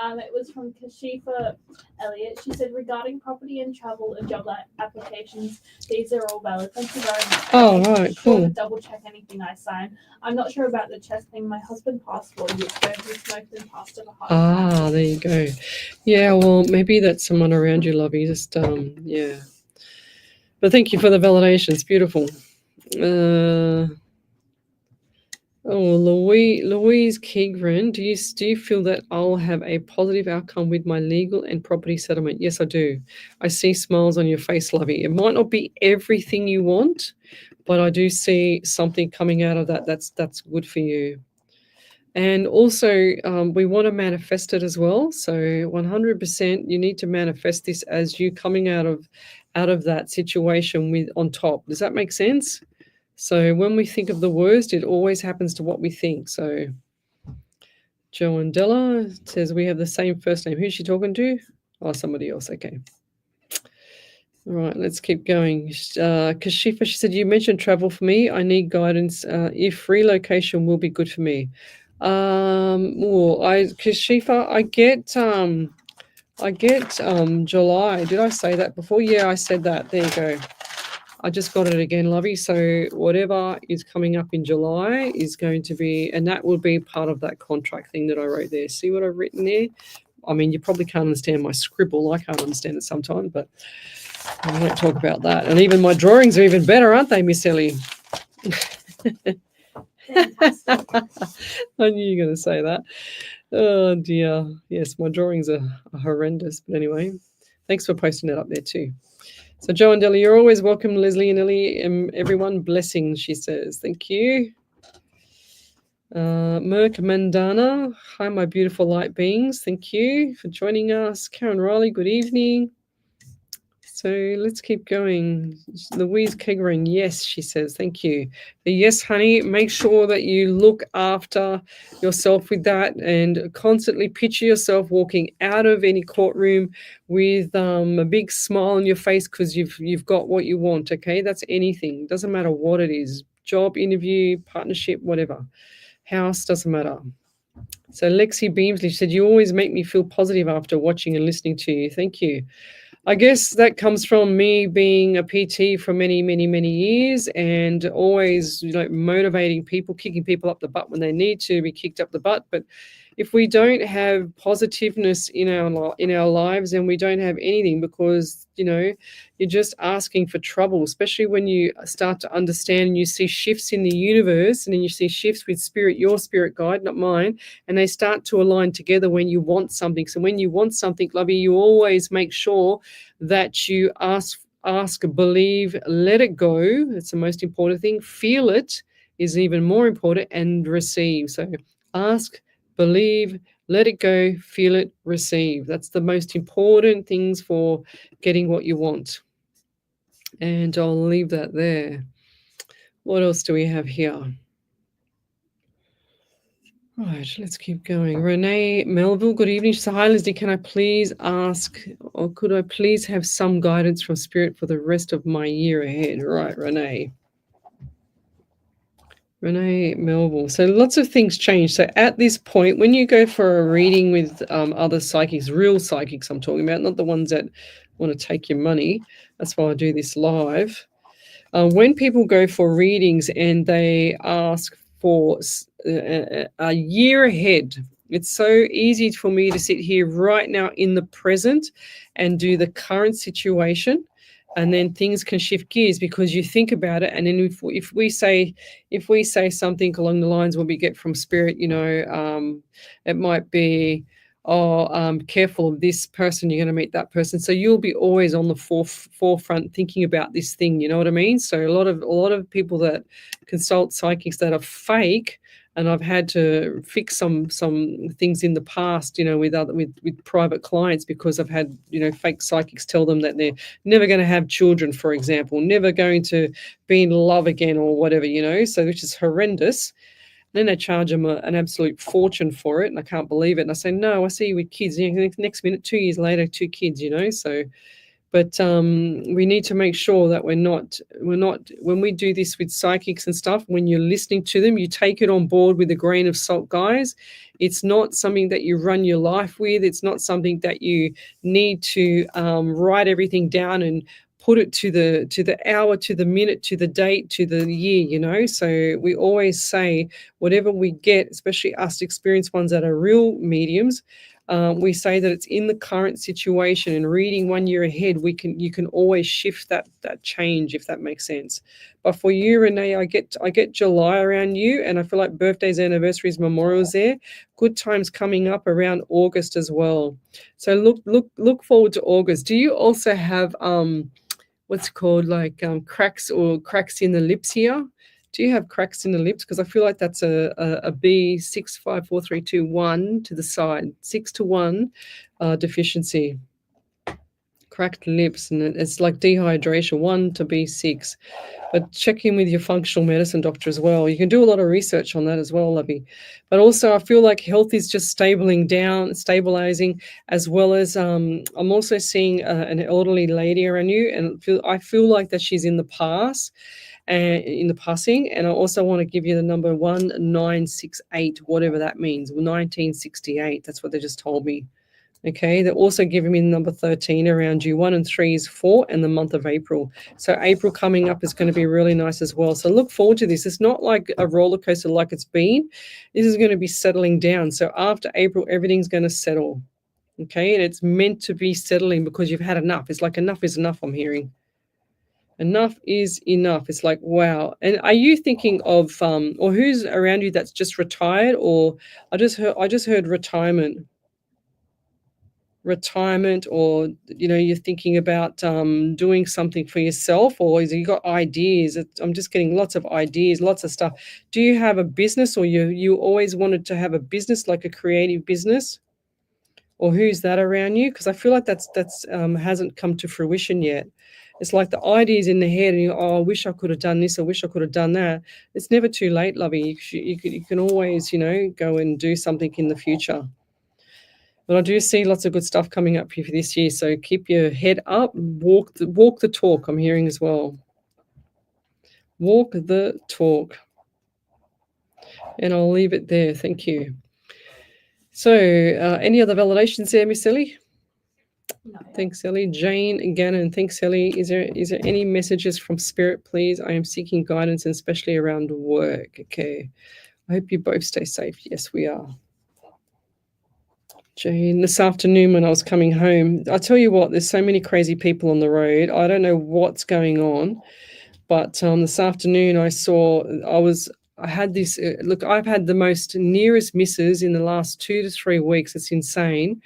It was from Kashifa Elliott. She said, regarding property and travel and job applications, these are all valid. Thank you very much. Oh, right, cool. Sure to double check anything I sign. I'm not sure about the chest thing. My husband passed 4 years ago. He smoked and passed of a heart attack. There you go. Yeah, well, maybe that's someone around you, Lovey. Just, yeah. But thank you for the validation. It's beautiful. Louise Keegren, do you feel that I'll have a positive outcome with my legal and property settlement? Yes, I do. I see smiles on your face, Lovey. It might not be everything you want, but I do see something coming out of that. That's good for you. And also, we want to manifest it as well. So 100%, you need to manifest this as you coming out of that situation with on top. Does that make sense? So when we think of the worst, it always happens to what we think. So Joe and Della says we have the same first name. Who's she talking to? Oh, somebody else. Okay. All right, let's keep going. Kashifa, she said, you mentioned travel for me. I need guidance. If relocation will be good for me. Kashifa, I get July. Did I say that before? Yeah, I said that. There you go. I just got it again, Lovey. So whatever is coming up in July is going to be, and that will be part of that contract thing that I wrote there. See what I've written there? I mean, you probably can't understand my scribble. I can't understand it sometimes, but I won't talk about that. And even my drawings are even better, aren't they, Miss Ellie? I knew you were going to say that. Oh, dear. Yes, my drawings are horrendous. But anyway, thanks for posting that up there too. So Joe and Della, you're always welcome, Leslie and Ellie, everyone. Blessings, she says. Thank you. Merck Mandana, hi, my beautiful light beings. Thank you for joining us. Karen Riley, good evening. So let's keep going. Louise Keggering, yes, she says. Thank you. Yes, honey, make sure that you look after yourself with that and constantly picture yourself walking out of any courtroom with a big smile on your face because you've got what you want, okay? That's anything. Doesn't matter what it is. Job, interview, partnership, whatever. House, doesn't matter. So Lexi Beamsley said, you always make me feel positive after watching and listening to you. Thank you. I guess that comes from me being a PT for many, many, many years and always, motivating people, kicking people up the butt when they need to be kicked up the butt. But if we don't have positiveness in our lives, then we don't have anything because, you're just asking for trouble, especially when you start to understand and you see shifts in the universe and then you see shifts with spirit, your spirit guide, not mine, and they start to align together when you want something. So when you want something, Lovey, you always make sure that you ask ask, believe, let it go. It's the most important thing. Feel it is even more important, and receive. So ask, believe, let it go, feel it, receive. That's the most important things for getting what you want. And I'll leave that there. What else do we have here? Right, let's keep going. Renee Melville, good evening. She said, hi, Leslie, can I please ask, or could I please have some guidance from Spirit for the rest of my year ahead? Right, Renee Melville. So lots of things change. So at this point, when you go for a reading with other psychics, real psychics I'm talking about, not the ones that want to take your money. That's why I do this live. When people go for readings and they ask for a year ahead, it's so easy for me to sit here right now in the present and do the current situation, and then things can shift gears because you think about it. And then if we say something along the lines what we get from Spirit, it might be, careful of this person, you're going to meet that person. So you'll be always on the forefront thinking about this thing, you know what I mean? So a lot of people that consult psychics that are fake, and I've had to fix some things in the past, with private clients, because I've had, fake psychics tell them that they're never going to have children, for example, never going to be in love again or whatever, so which is horrendous. Then they charge them an absolute fortune for it, and I can't believe it. And I say, no, I see you with kids. Next minute, 2 years later, 2 kids. So, but we need to make sure that we're not. When we do this with psychics and stuff, when you're listening to them, you take it on board with a grain of salt, guys. It's not something that you run your life with. It's not something that you need to write everything down and put it to the hour, to the minute, to the date, to the year, So we always say whatever we get, especially us experienced ones that are real mediums, we say that it's in the current situation, and reading 1 year ahead, you can always shift that change, if that makes sense. But for you, Renee, I get July around you, and I feel like birthdays, anniversaries, memorials there. Good times coming up around August as well. So look forward to August. Do you also have what's called cracks in the lips here? Do you have cracks in the lips? Because I feel like that's a B 654321 to the side, 6 to 1 deficiency. Cracked lips, and it's like dehydration, 1 to B6. But check in with your functional medicine doctor as well. You can do a lot of research on that as well, lovey. But also, I feel like health is just stabilizing, as well as I'm also seeing an elderly lady around you, and I feel like that she's in the past. In the passing, and I also want to give you the number 1968, whatever that means, 1968. That's what they just told me. Okay, they're also giving me the number 13 around you. 1 and 3 is 4, and the month of April. So April coming up is going to be really nice as well. So look forward to this. It's not like a roller coaster like it's been. This is going to be settling down. So after April, everything's going to settle. Okay, and it's meant to be settling because you've had enough. It's like enough is enough, I'm hearing. Enough is enough. It's like, wow. And are you thinking of or who's around you that's just retired? Or I just heard retirement, or you're thinking about doing something for yourself, or is you got ideas? I'm just getting lots of ideas, lots of stuff. Do you have a business, or you always wanted to have a business, like a creative business? Or who's that around you? Because I feel like that's hasn't come to fruition yet. It's like the ideas in the head, and I wish I could have done this, I wish I could have done that. It's never too late, lovey. You can always, go and do something in the future. But I do see lots of good stuff coming up here for this year. So keep your head up, walk the talk, I'm hearing as well. Walk the talk. And I'll leave it there. Thank you. So any other validations there, Miss Ellie? No. Thanks, Ellie. Jane Gannon, thanks, Ellie. Is there any messages from Spirit, please? I am seeking guidance, and especially around work. Okay. I hope you both stay safe. Yes, we are. Jane, this afternoon when I was coming home, I tell you what, there's so many crazy people on the road. I don't know what's going on, but this afternoon I had this, look, I've had the most nearest misses in the last 2 to 3 weeks. It's insane.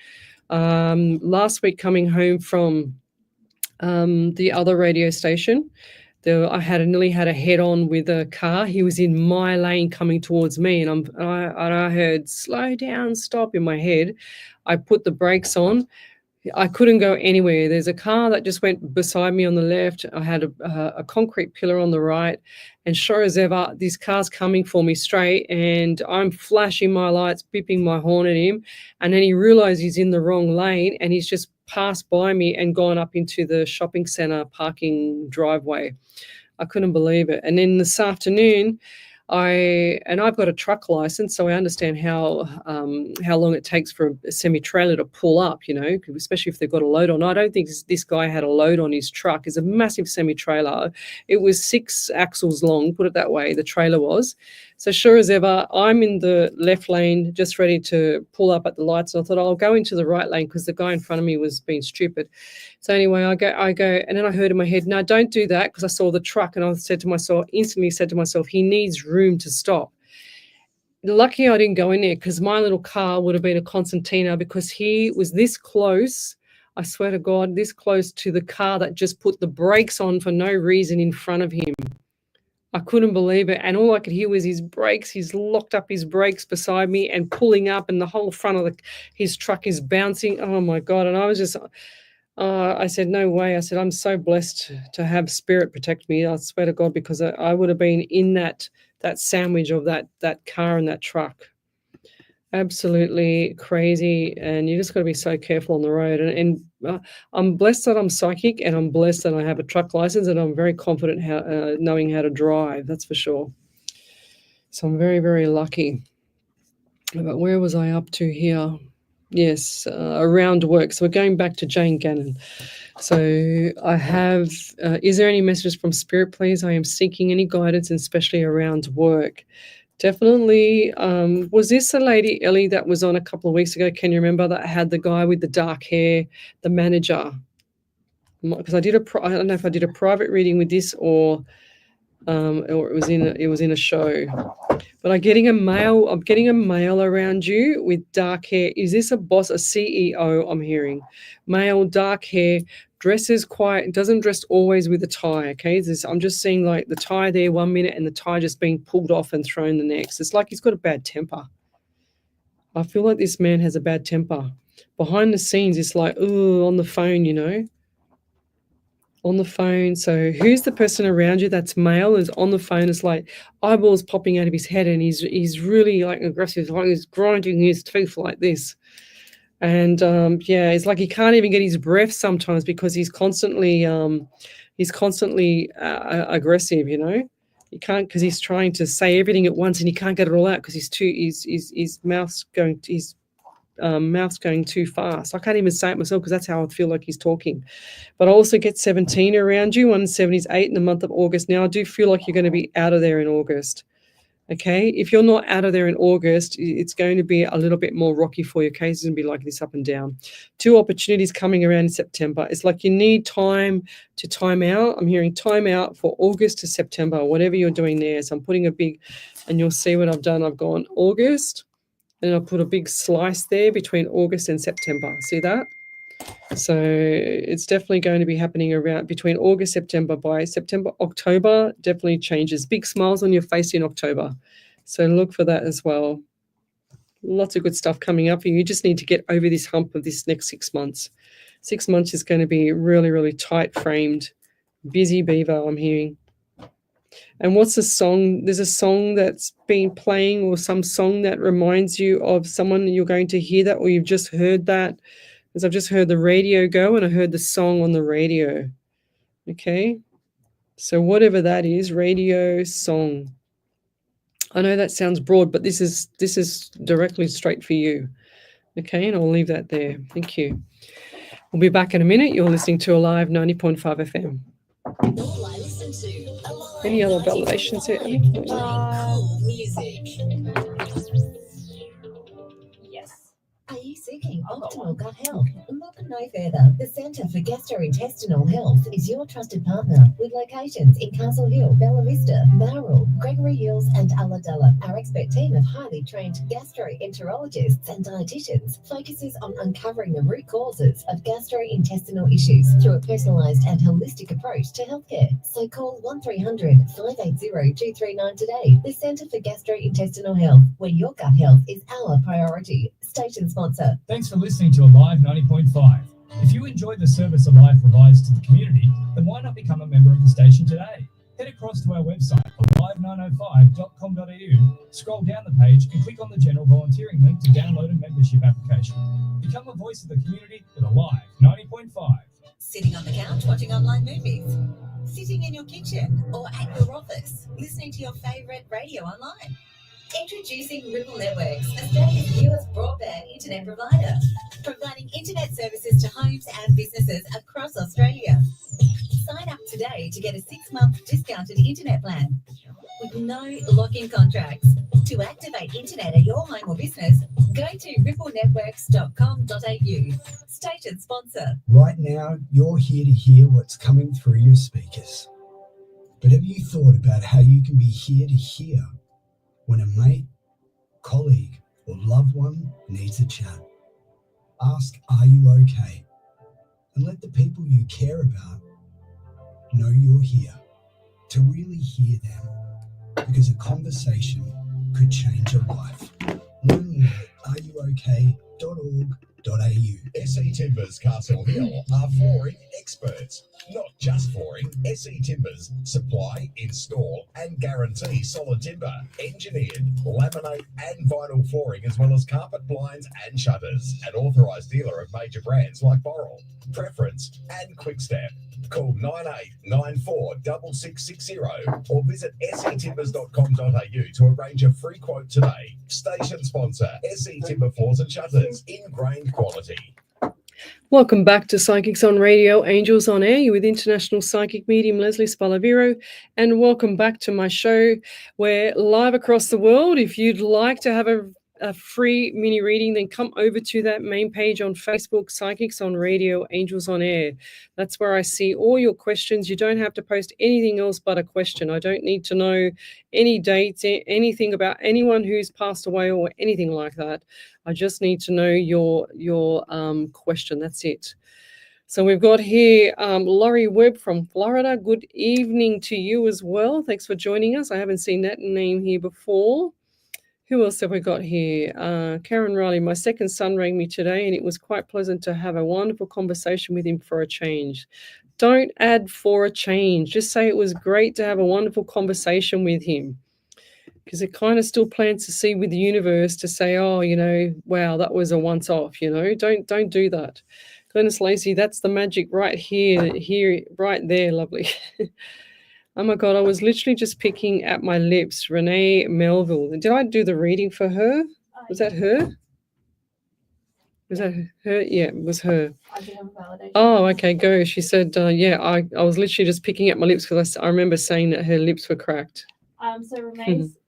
Last week coming home from the other radio station. I nearly had a head-on with a car. He was in my lane coming towards me, and I heard slow down, stop in my head. I put the brakes on. I couldn't go anywhere. There's a car that just went beside me on the left. I had a concrete pillar on the right, and sure as ever, this car's coming for me straight, and I'm flashing my lights, beeping my horn at him, and then he realised he's in the wrong lane, and he's just passed by me and gone up into the shopping centre parking driveway. I couldn't believe it. And then this afternoon, I've got a truck license, so I understand how long it takes for a semi-trailer to pull up, you know, especially if they've got a load on. I don't think this guy had a load on his truck. It's a massive semi-trailer. It was 6 axles long, put it that way, the trailer was. So sure as ever, I'm in the left lane, just ready to pull up at the lights. And I thought, I'll go into the right lane because the guy in front of me was being stupid. So anyway, I go, and then I heard in my head, no, don't do that, because I saw the truck, and I instantly said to myself, he needs room to stop. Lucky I didn't go in there, because my little car would have been a concertina, because he was this close, I swear to God, this close to the car that just put the brakes on for no reason in front of him. I couldn't believe it. And all I could hear was his brakes. He's locked up his brakes beside me and pulling up, and the whole front of his truck is bouncing. Oh, my God. And I was just, I said, no way. I said, I'm so blessed to have Spirit protect me. I swear to God, because I would have been in that sandwich of that car and that truck. Absolutely crazy. And you just got to be so careful on the road. And I'm blessed that I'm psychic, and I'm blessed that I have a truck license, and I'm very confident knowing how to drive. That's for sure. So I'm very, very lucky. But where was I up to here? Yes, around work. So we're going back to Jane Gannon. So I have, is there any messages from Spirit, please? I am seeking any guidance, and especially around work. Definitely. Was this the lady, Ellie, that was on a couple of weeks ago? Can you remember that had the guy with the dark hair, the manager? Because I don't know if I did a private reading with this or it was in a show. But I'm getting a male around you with dark hair. Is this a boss, a CEO? I'm hearing male, dark hair, doesn't dress always with a tie. Okay, I'm just seeing like the tie there 1 minute and the tie just being pulled off and thrown the next. It's like he's got a bad temper. I feel like this man has a bad temper. Behind the scenes, it's like, ooh, on the phone, you know. On the phone. So who's the person around you that's male is on the phone? It's like eyeballs popping out of his head, and he's really like aggressive, like he's grinding his teeth like this. And it's like he can't even get his breath sometimes because he's constantly aggressive, you know. He can't, because he's trying to say everything at once and he can't get it all out because his mouth's going too fast. I can't even say it myself because that's how I feel like he's talking. But I also get 17 around you. 170 is 8 in the month of August. Now I do feel like you're going to be out of there in August. Okay, if you're not out of there in August, it's going to be a little bit more rocky for you. Okay, it's going to be like this up and down. 2 opportunities coming around in September. It's like you need time to time out. I'm hearing time out for August to September, whatever you're doing there. So I'm putting and you'll see what I've done. I've gone August, and I'll put a big slice there between August and September. See that? So it's definitely going to be happening around between August, September. By September, October definitely changes. Big smiles on your face in October. So look for that as well. Lots of good stuff coming up for you. You just need to get over this hump of this next 6 months. 6 months is going to be really, really tight framed. Busy beaver, I'm hearing. And what's the song? There's a song that's been playing, or some song that reminds you of someone. You're going to hear that, or you've just heard that. Because I've just heard the radio go and I heard the song on the radio. Okay. So whatever that is, radio song. I know that sounds broad, but this is directly straight for you. Okay, and I'll leave that there. Thank you. We'll be back in a minute. You're listening to Alive 90.5 FM. Any other validations here? Yes. Are you serious? seeking optimal gut health? Look no further. The Centre for Gastrointestinal Health is your trusted partner with locations in Castle Hill, Bella Vista, Bowral, Gregory Hills and Ulladulla. Our expert team of highly trained gastroenterologists and dietitians focuses on uncovering the root causes of gastrointestinal issues through a personalised and holistic approach to healthcare. So call 1300 580 239 today. The Centre for Gastrointestinal Health, where your gut health is our priority. Station sponsor. Thanks for listening to Alive 90.5. If you enjoy the service Alive provides to the community, then why not become a member of the station today? Head across to our website, alive905.com.au, scroll down the page and click on the general volunteering link to download a membership application. Become a voice of the community with Alive 90.5. Sitting on the couch watching online movies, sitting in your kitchen or at your office, listening to your favourite radio online. Introducing Ripple Networks, Australia's newest broadband internet provider, providing internet services to homes and businesses across Australia. Sign up today to get a 6-month discounted internet plan with no lock-in contracts. To activate internet at your home or business, go to ripplenetworks.com.au. Station sponsor. Right now, you're here to hear what's coming through your speakers. But have you thought about how you can be here to hear when a mate, colleague, or loved one needs a chat? Ask, are you okay? And let the people you care about know you're here to really hear them, because a conversation could change a life. Learn more at areyouok.org.au. SE Timbers Castle Hill are flooring experts. Not just flooring, SE Timbers supply, install and guarantee solid timber, engineered, laminate and vinyl flooring, as well as carpet blinds and shutters. An authorised dealer of major brands like Boral, Preference and Quickstep. Call 98946660 or visit setimbers.com.au to arrange a free quote today. Station sponsor, SE Timber Floors and Shutters, ingrained quality. Welcome back to Psychics on Radio, Angels on Air. You're with International Psychic Medium Lesley Spaliviero, and welcome back to my show. We're live across the world. If you'd like to have a free mini reading, then come over to that main page on Facebook, Psychics on Radio, Angels on Air. That's where I see all your questions. You don't have to post anything else but a question. I don't need to know any dates, anything about anyone who's passed away or anything like that. I just need to know your question. That's it. So we've got here Laurie Webb from Florida. Good evening to you as well. Thanks for joining us. I haven't seen that name here before. Who else have we got here? Karen Riley, my second son rang me today, and it was quite pleasant to have a wonderful conversation with him for a change. Don't add for a change. Just say it was great to have a wonderful conversation with him, because it kind of still plants a seed with the universe to say, oh, wow, that was a once off, Don't do that. Glennis Lacey, that's the magic right here, right there, lovely. Oh my God, I was literally just picking at my lips. Renee Melville. Did I do the reading for her? Was that her? Was that her? Yeah, it was her. I did have a validation. Oh, okay, go. She said, I was literally just picking at my lips because I remember saying that her lips were cracked. So Renee's,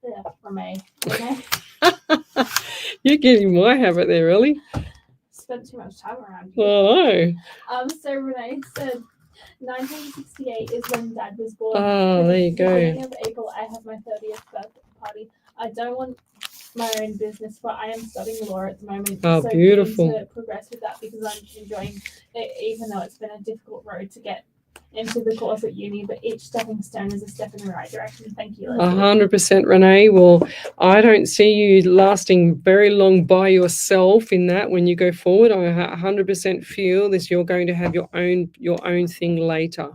Renee. You're getting my habit there, Ellie. Spent too much time around here. Oh, So Renee said 1968 is when Dad was born. Oh, there you go. Beginning of April, I have my 30th birthday party. I don't want my own business, but I am studying law at the moment. Oh, so beautiful. To progress with that, because I'm enjoying it, even though it's been a difficult road to get into the course at uni, but each stepping stone is a step in the right direction. Thank you, Leslie. 100%, Renee. Well, I don't see you lasting very long by yourself in that when you go forward. I 100% feel this. You're going to have your own thing later.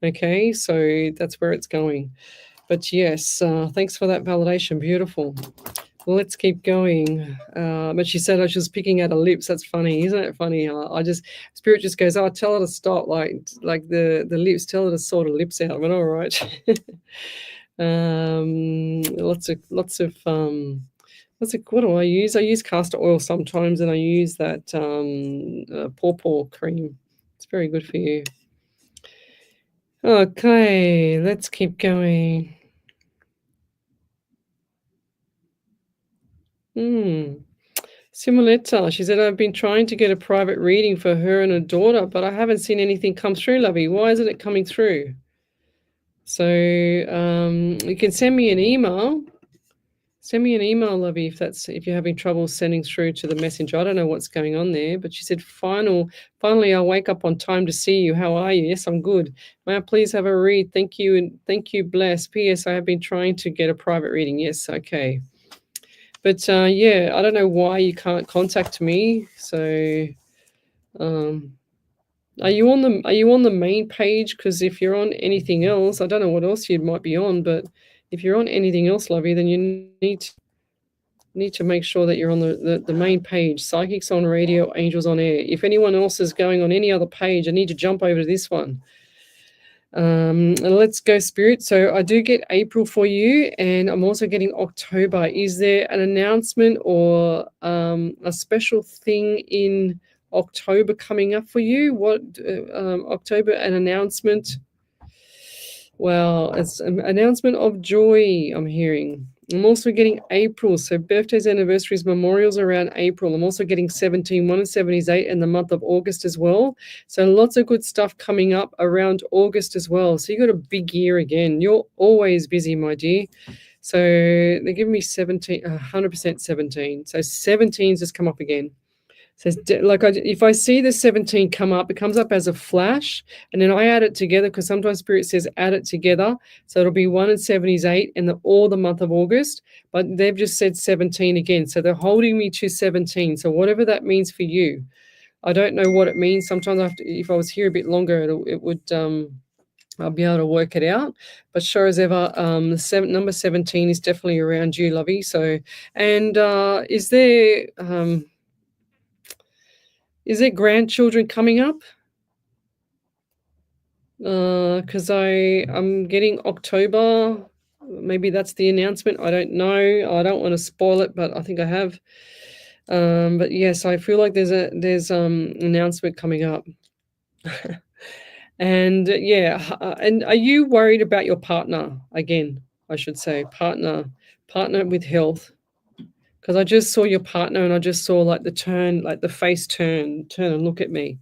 Okay, so that's where it's going. But yes, thanks for that validation. Beautiful. Well, let's keep going. But she said she was picking at her lips. That's funny, isn't it funny? Spirit just goes, oh, tell her to stop. Like the lips, tell her to sort her lips out. I went, all right. Lots of what do I use? I use castor oil sometimes, and I use that pawpaw cream. It's very good for you. Okay, let's keep going. Simuletta, she said, I've been trying to get a private reading for her and her daughter, but I haven't seen anything come through, lovey. Why isn't it coming through? So you can send me an email. Send me an email, lovey, if you're having trouble sending through to the messenger. I don't know what's going on there, but she said, finally, I'll wake up on time to see you. How are you? Yes, I'm good. May I please have a read? Thank you, and thank you, bless. P.S. I have been trying to get a private reading. Yes, okay. But yeah, I don't know why you can't contact me. So are you on the main page? Because if you're on anything else, I don't know what else you might be on, but if you're on anything else, lovey, then you need to make sure that you're on the main page. Psychics on Radio, Angels on Air. If anyone else is going on any other page, I need to jump over to this one. Let's go, Spirit. So I do get April for you, and I'm also getting October. Is there an announcement or a special thing in October coming up for you? What October, an announcement? Well, it's an announcement of joy, I'm hearing. I'm also getting April, so birthdays, anniversaries, memorials around April. I'm also getting 17, 1 and 7 is 8 in the month of August as well. So lots of good stuff coming up around August as well. So you got a big year again. You're always busy, my dear. So they give me 17, 100% 17. So 17's just come up again. So if I see the 17 come up, it comes up as a flash, and then I add it together because sometimes Spirit says add it together. So it'll be 1 and 7 is 8 in all the month of August, but they've just said 17 again. So they're holding me to 17. So whatever that means for you, I don't know what it means. Sometimes if I was here a bit longer, it would I'll be able to work it out. But sure as ever, number 17 is definitely around you, lovey. So, and is there grandchildren coming up? Because I'm getting October. Maybe that's the announcement. I don't know. I don't want to spoil it, but I think I have. But yes, I feel like there's announcement coming up. And yeah, and are you worried about your partner again? I should say partner with health. Because I just saw your partner and I just saw like the face turn and look at me.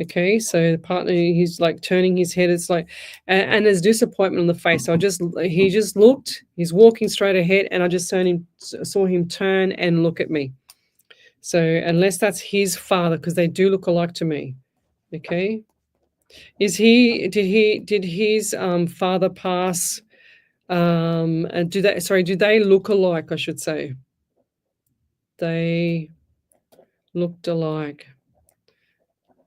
Okay, so the partner, he's like turning his head. It's like, and there's disappointment on the face. So he just looked, he's walking straight ahead, and I just saw him turn and look at me. So unless that's his father, because they do look alike to me. Okay, did his father pass? And do they look alike? I should say. They looked alike.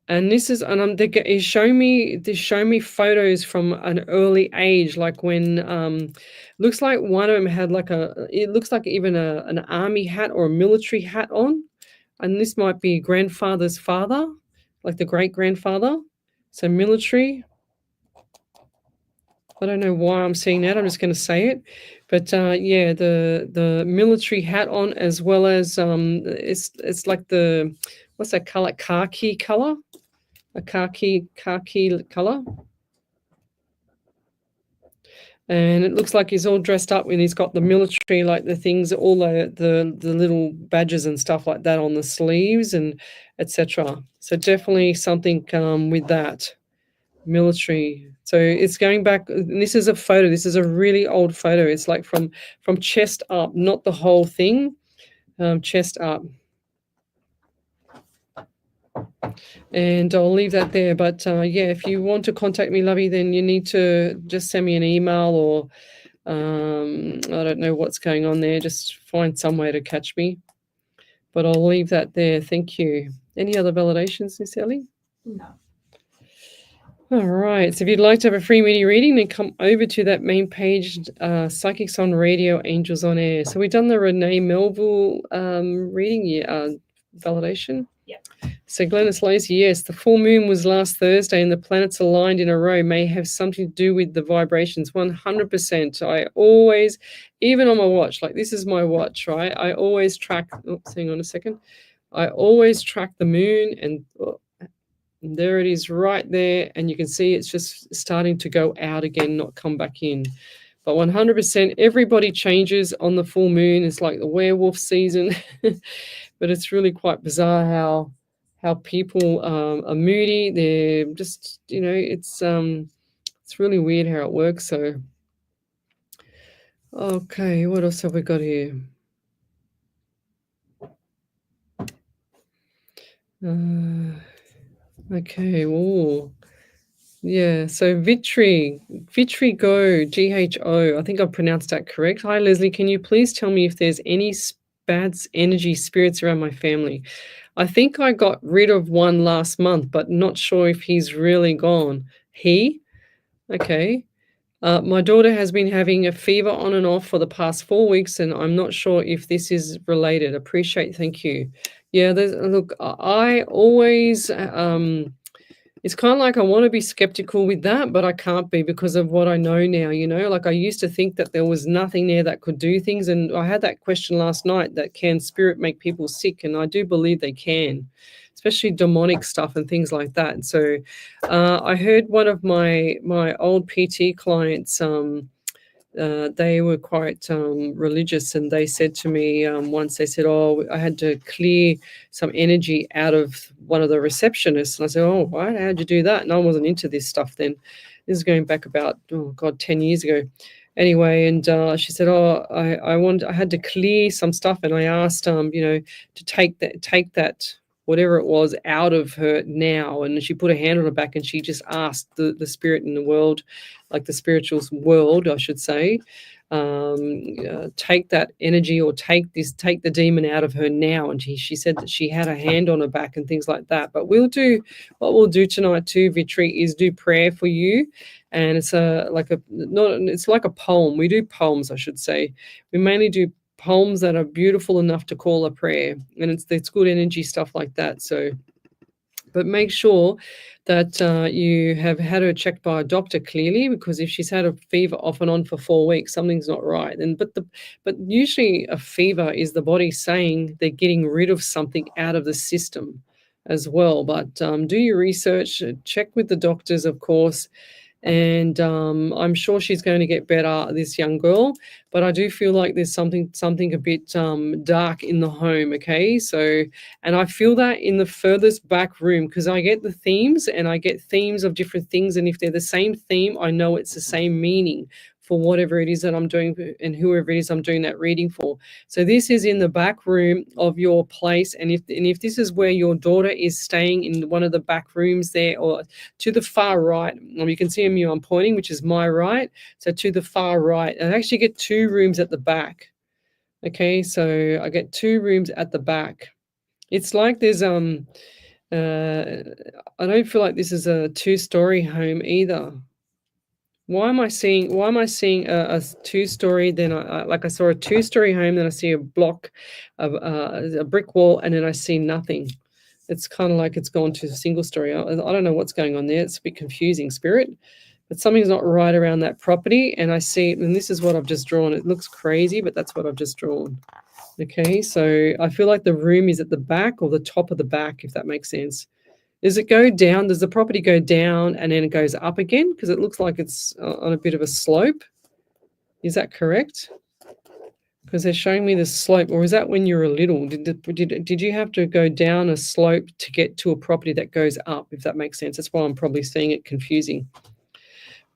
And he's showing me photos from an early age, like when looks like one of them had it looks like even an army hat or a military hat on. And this might be grandfather's father, like the great grandfather. So military. I don't know why I'm seeing that. I'm just going to say it. But yeah, the military hat on, as well as it's like what's that color? Khaki color, a khaki color. And it looks like he's all dressed up and he's got the military, like the things, all the little badges and stuff like that on the sleeves and etc. So definitely something with that. Military. So it's going back, and this is a photo. This is a really old photo. It's like from chest up, not the whole thing, chest up. And I'll leave that there. But yeah, if you want to contact me, lovey, then you need to just send me an email, or I don't know what's going on there. Just find some way to catch me. But I'll leave that there. Thank you. Any other validations, Miss Ellie? No. All right. So if you'd like to have a free mini reading, then come over to that main page, Psychics on Radio, Angels on Air. So we've done the Renee Melville reading, validation. Yeah. So Glennis Lacey, yes, the full moon was last Thursday and the planets aligned in a row may have something to do with the vibrations. 100%. I always, even on my watch, like this is my watch, right? I always track, hang on a second. I always track the moon, and there it is right there. And you can see it's just starting to go out again, not come back in. But 100%, everybody changes on the full moon. It's like the werewolf season. but it's really quite bizarre how people are moody. They're just, it's really weird how it works. So, okay, what else have we got here? Okay, oh, yeah, so Vitrigo, GHO, I think I pronounced that correct. Hi, Lesley, can you please tell me if there's any bad energy spirits around my family? I think I got rid of one last month, but not sure if he's really gone. He? Okay. My daughter has been having a fever on and off for the past 4 weeks, and I'm not sure if this is related. Thank you. Yeah, look, I always, it's kind of like I want to be skeptical with that, but I can't be because of what I know now, like I used to think that there was nothing there that could do things. And I had that question last night, that can spirit make people sick? And I do believe they can, especially demonic stuff and things like that. And so I heard one of my old PT clients, they were quite religious, and they said to me once, they said, oh, I had to clear some energy out of one of the receptionists. And I said, oh, what? How'd you do that? And I wasn't into this stuff then. This is going back about, 10 years ago. Anyway, and she said, oh, I had to clear some stuff, and I asked, to take that whatever it was out of her now. And she put her hand on her back, and she just asked the spirit in the world, like the spiritual world, I should say, take that energy, or take the demon out of her now. And she said that she had a hand on her back and things like that. But what we'll do tonight too, Vitri, is do prayer for you. And it's like a poem. We do poems, I should say. We mainly do poems that are beautiful enough to call a prayer, and it's good energy stuff like that. So, but make sure that you have had her checked by a doctor clearly, because if she's had a fever off and on for 4 weeks, something's not right. And but usually a fever is the body saying they're getting rid of something out of the system as well. But do your research, check with the doctors, of course. And I'm sure she's going to get better, this young girl. But I do feel like there's something a bit dark in the home, okay? So, and I feel that in the furthest back room, because I get the themes, and I get themes of different things. And if they're the same theme, I know it's the same meaning for whatever it is that I'm doing and whoever it is I'm doing that reading for. So this is in the back room of your place. And if this is where your daughter is staying, in one of the back rooms there, or to the far right, you can see me, I'm pointing, which is my right. So to the far right, I actually get 2 rooms at the back. Okay, so I get 2 rooms at the back. It's like there's I don't feel like this is a 2-story home either. Why am I seeing a 2-story? Then I saw a 2-story home, then I see a block of a brick wall, and then I see nothing. It's kind of like it's gone to a single story. I don't know what's going on there. It's a bit confusing, spirit, but something's not right around that property. And I see, and this is what I've just drawn. It looks crazy, but that's what I've just drawn. Okay, so I feel like the room is at the back or the top of the back, if that makes sense. Does it go down? Does the property go down and then it goes up again? Because it looks like it's on a bit of a slope. Is that correct? Because they're showing me the slope. Or is that when you were little? Did you have to go down a slope to get to a property that goes up, if that makes sense? That's why I'm probably seeing it confusing.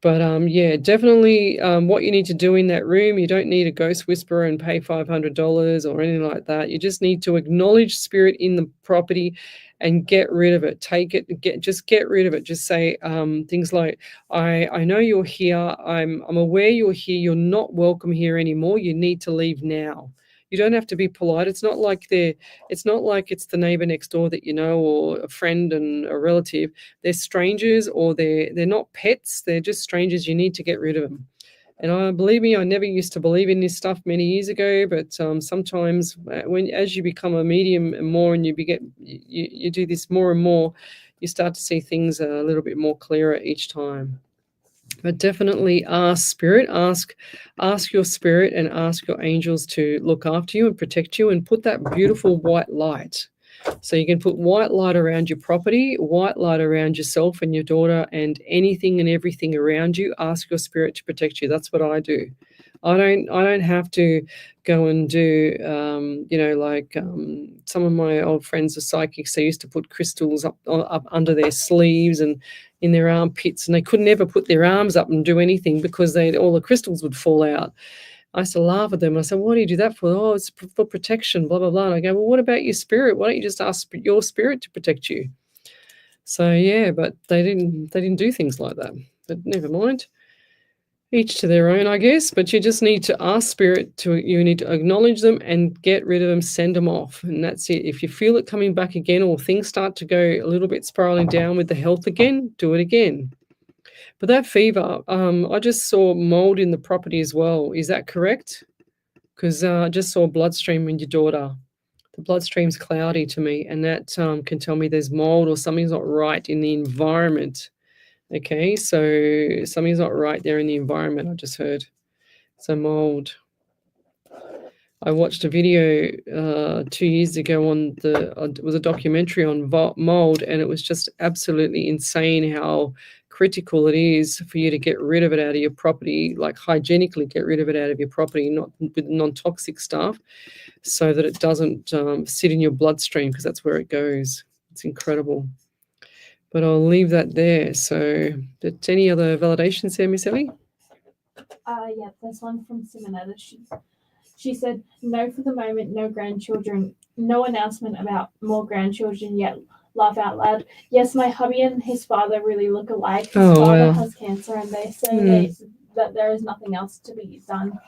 But yeah, definitely what you need to do in that room, you don't need a ghost whisperer and pay $500 or anything like that. You just need to acknowledge spirit in the property and get rid of it. Just get rid of it. Just say things like, I know you're here. I'm aware you're here. You're not welcome here anymore. You need to leave now. You don't have to be polite. It's not like it's the neighbor next door that you know, or a friend and a relative. They're strangers, or they're not pets. They're just strangers. You need to get rid of them. And believe me, I never used to believe in this stuff many years ago, but sometimes as you become a medium and more, and you do this more and more, you start to see things a little bit more clearer each time. But definitely ask spirit, ask your spirit, and ask your angels to look after you and protect you, and put that beautiful white light. So you can put white light around your property, white light around yourself and your daughter, and anything and everything around you. Ask your spirit to protect you. That's what I do. I don't have to go and do, some of my old friends are psychics. They used to put crystals up under their sleeves and in their armpits, and they could never put their arms up and do anything because all the crystals would fall out. I used to laugh at them. I said, "Why do you do that for?" "Oh, it's for protection, blah, blah, blah." And I go, "Well, what about your spirit? Why don't you just ask your spirit to protect you?" So, yeah, but they didn't do things like that. But never mind. Each to their own, I guess, but you just need to ask spirit you need to acknowledge them and get rid of them, send them off, and that's it. If you feel it coming back again or things start to go a little bit spiraling down with the health again, do it again. But that fever, I just saw mold in the property as well. Is that correct? Because I just saw bloodstream in your daughter. The bloodstream's cloudy to me, and that can tell me there's mold or something's not right in the environment. Okay, so something's not right there in the environment, I just heard. So mold. I watched a video 2 years ago on it was a documentary on mold, and it was just absolutely insane how critical it is for you to get rid of it out of your property, like hygienically get rid of it out of your property, not with non-toxic stuff, so that it doesn't sit in your bloodstream, because that's where it goes. It's incredible. But I'll leave that there. So, any other validations there, Miss Ellie? Yeah, there's one from Simonetta. She said, "No, for the moment, no grandchildren. No announcement about more grandchildren yet. Laugh out loud. Yes, my hubby and his father really look alike. His father has cancer, and they say that there is nothing else to be done.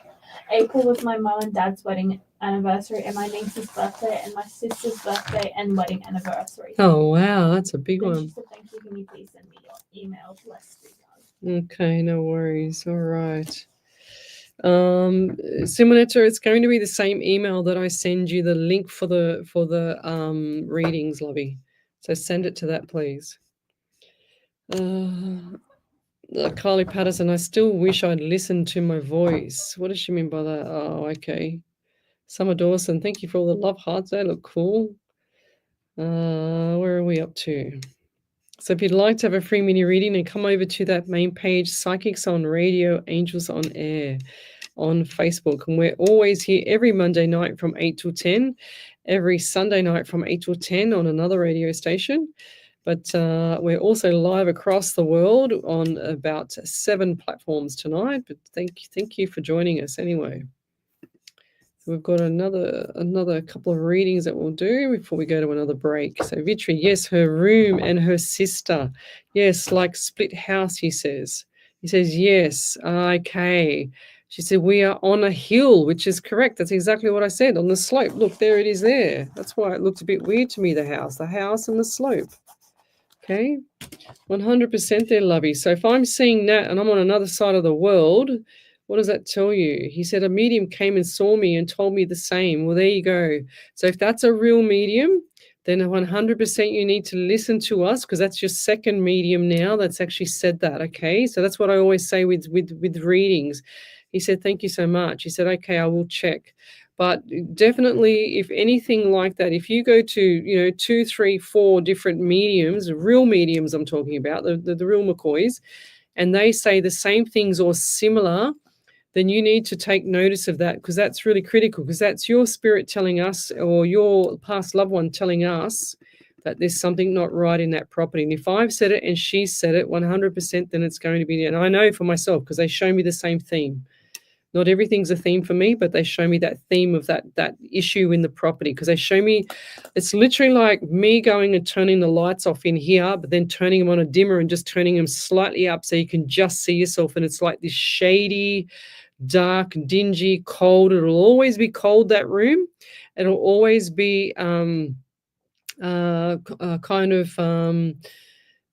April was my mum and dad's wedding anniversary, and my niece's birthday, and my sister's birthday and wedding anniversary." Oh, wow, that's a big Then one. she said, "Thank you. Can you please send me your email to Leslie?" Okay, no worries. All right. Simonetta, it's going to be the same email that I send you the link for the readings, lovey. So send it to that, please. Carly Patterson, I still wish I'd listened to my voice. What does she mean by that? Oh, okay. Summer Dawson, thank you for all the love hearts. They look cool. Where are we up to? So if you'd like to have a free mini reading, then come over to that main page, Psychics on Radio, Angels on Air on Facebook. And we're always here every Monday night from 8 till 10, every Sunday night from 8 till 10 on another radio station. But we're also live across the world on about 7 platforms tonight. But thank you for joining us anyway. We've got another couple of readings that we'll do before we go to another break. So Vitri, yes, her room and her sister. Yes, like split house, he says. He says, yes, okay. She said, we are on a hill, which is correct. That's exactly what I said, on the slope. Look, there it is there. That's why it looked a bit weird to me, the house and the slope. Okay, 100% there, lovey. So if I'm seeing that and I'm on another side of the world, what does that tell you? He said a medium came and saw me and told me the same. Well, there you go. So if that's a real medium, then 100% you need to listen to us, because that's your second medium now that's actually said that, okay? So that's what I always say with readings. He said, thank you so much. He said, okay, I will check. But definitely, if anything like that, if you go to, 2, 3, 4 different mediums, real mediums I'm talking about, the real McCoys, and they say the same things or similar, then you need to take notice of that, because that's really critical, because that's your spirit telling us, or your past loved one telling us, that there's something not right in that property. And if I've said it and she said it 100%, then it's going to be there. And I know for myself, because they show me the same theme. Not everything's a theme for me, but they show me that theme of that issue in the property, because they show me, it's literally like me going and turning the lights off in here, but then turning them on a dimmer and just turning them slightly up so you can just see yourself. And it's like this shady, dark, dingy, cold. It'll always be cold, that room. It'll always be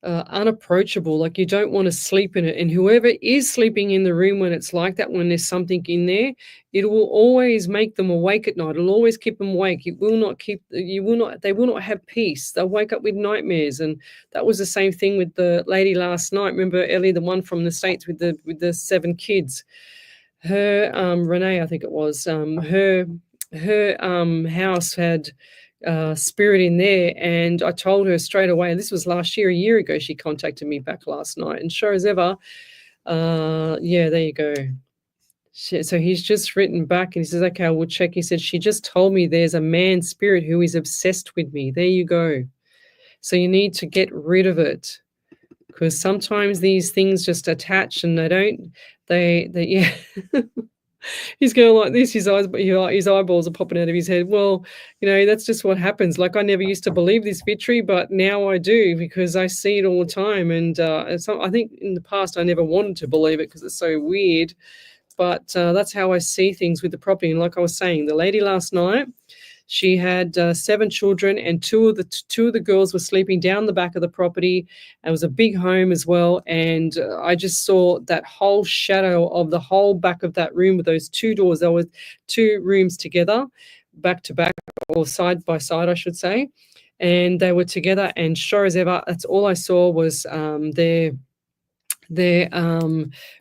unapproachable, like you don't want to sleep in it. And whoever is sleeping in the room when it's like that, when there's something in there, it will always make them awake at night. It'll always keep them awake. They will not have peace. They'll wake up with nightmares. And that was the same thing with the lady last night. Remember Ellie, the one from the States with the 7 kids? Her Renee, I think it was, her house had spirit in there, and I told her straight away, and this was last year, a year ago, she contacted me back last night, and sure as ever, there you go. So he's just written back and he says, okay, I will check. He said, she just told me there's a man spirit who is obsessed with me. There you go. So you need to get rid of it, because sometimes these things just attach and they yeah. He's going like this. His eyeballs are popping out of his head. Well, that's just what happens. Like, I never used to believe this, Vitri, but now I do, because I see it all the time. And I think in the past I never wanted to believe it because it's so weird. But that's how I see things with the property. And like I was saying, the lady last night, she had 7 children, and two of the girls were sleeping down the back of the property. It was a big home as well, and I just saw that whole shadow of the whole back of that room with those 2 doors. There were 2 rooms together, back to back, or side by side, I should say, and they were together. And sure as ever, that's all I saw was their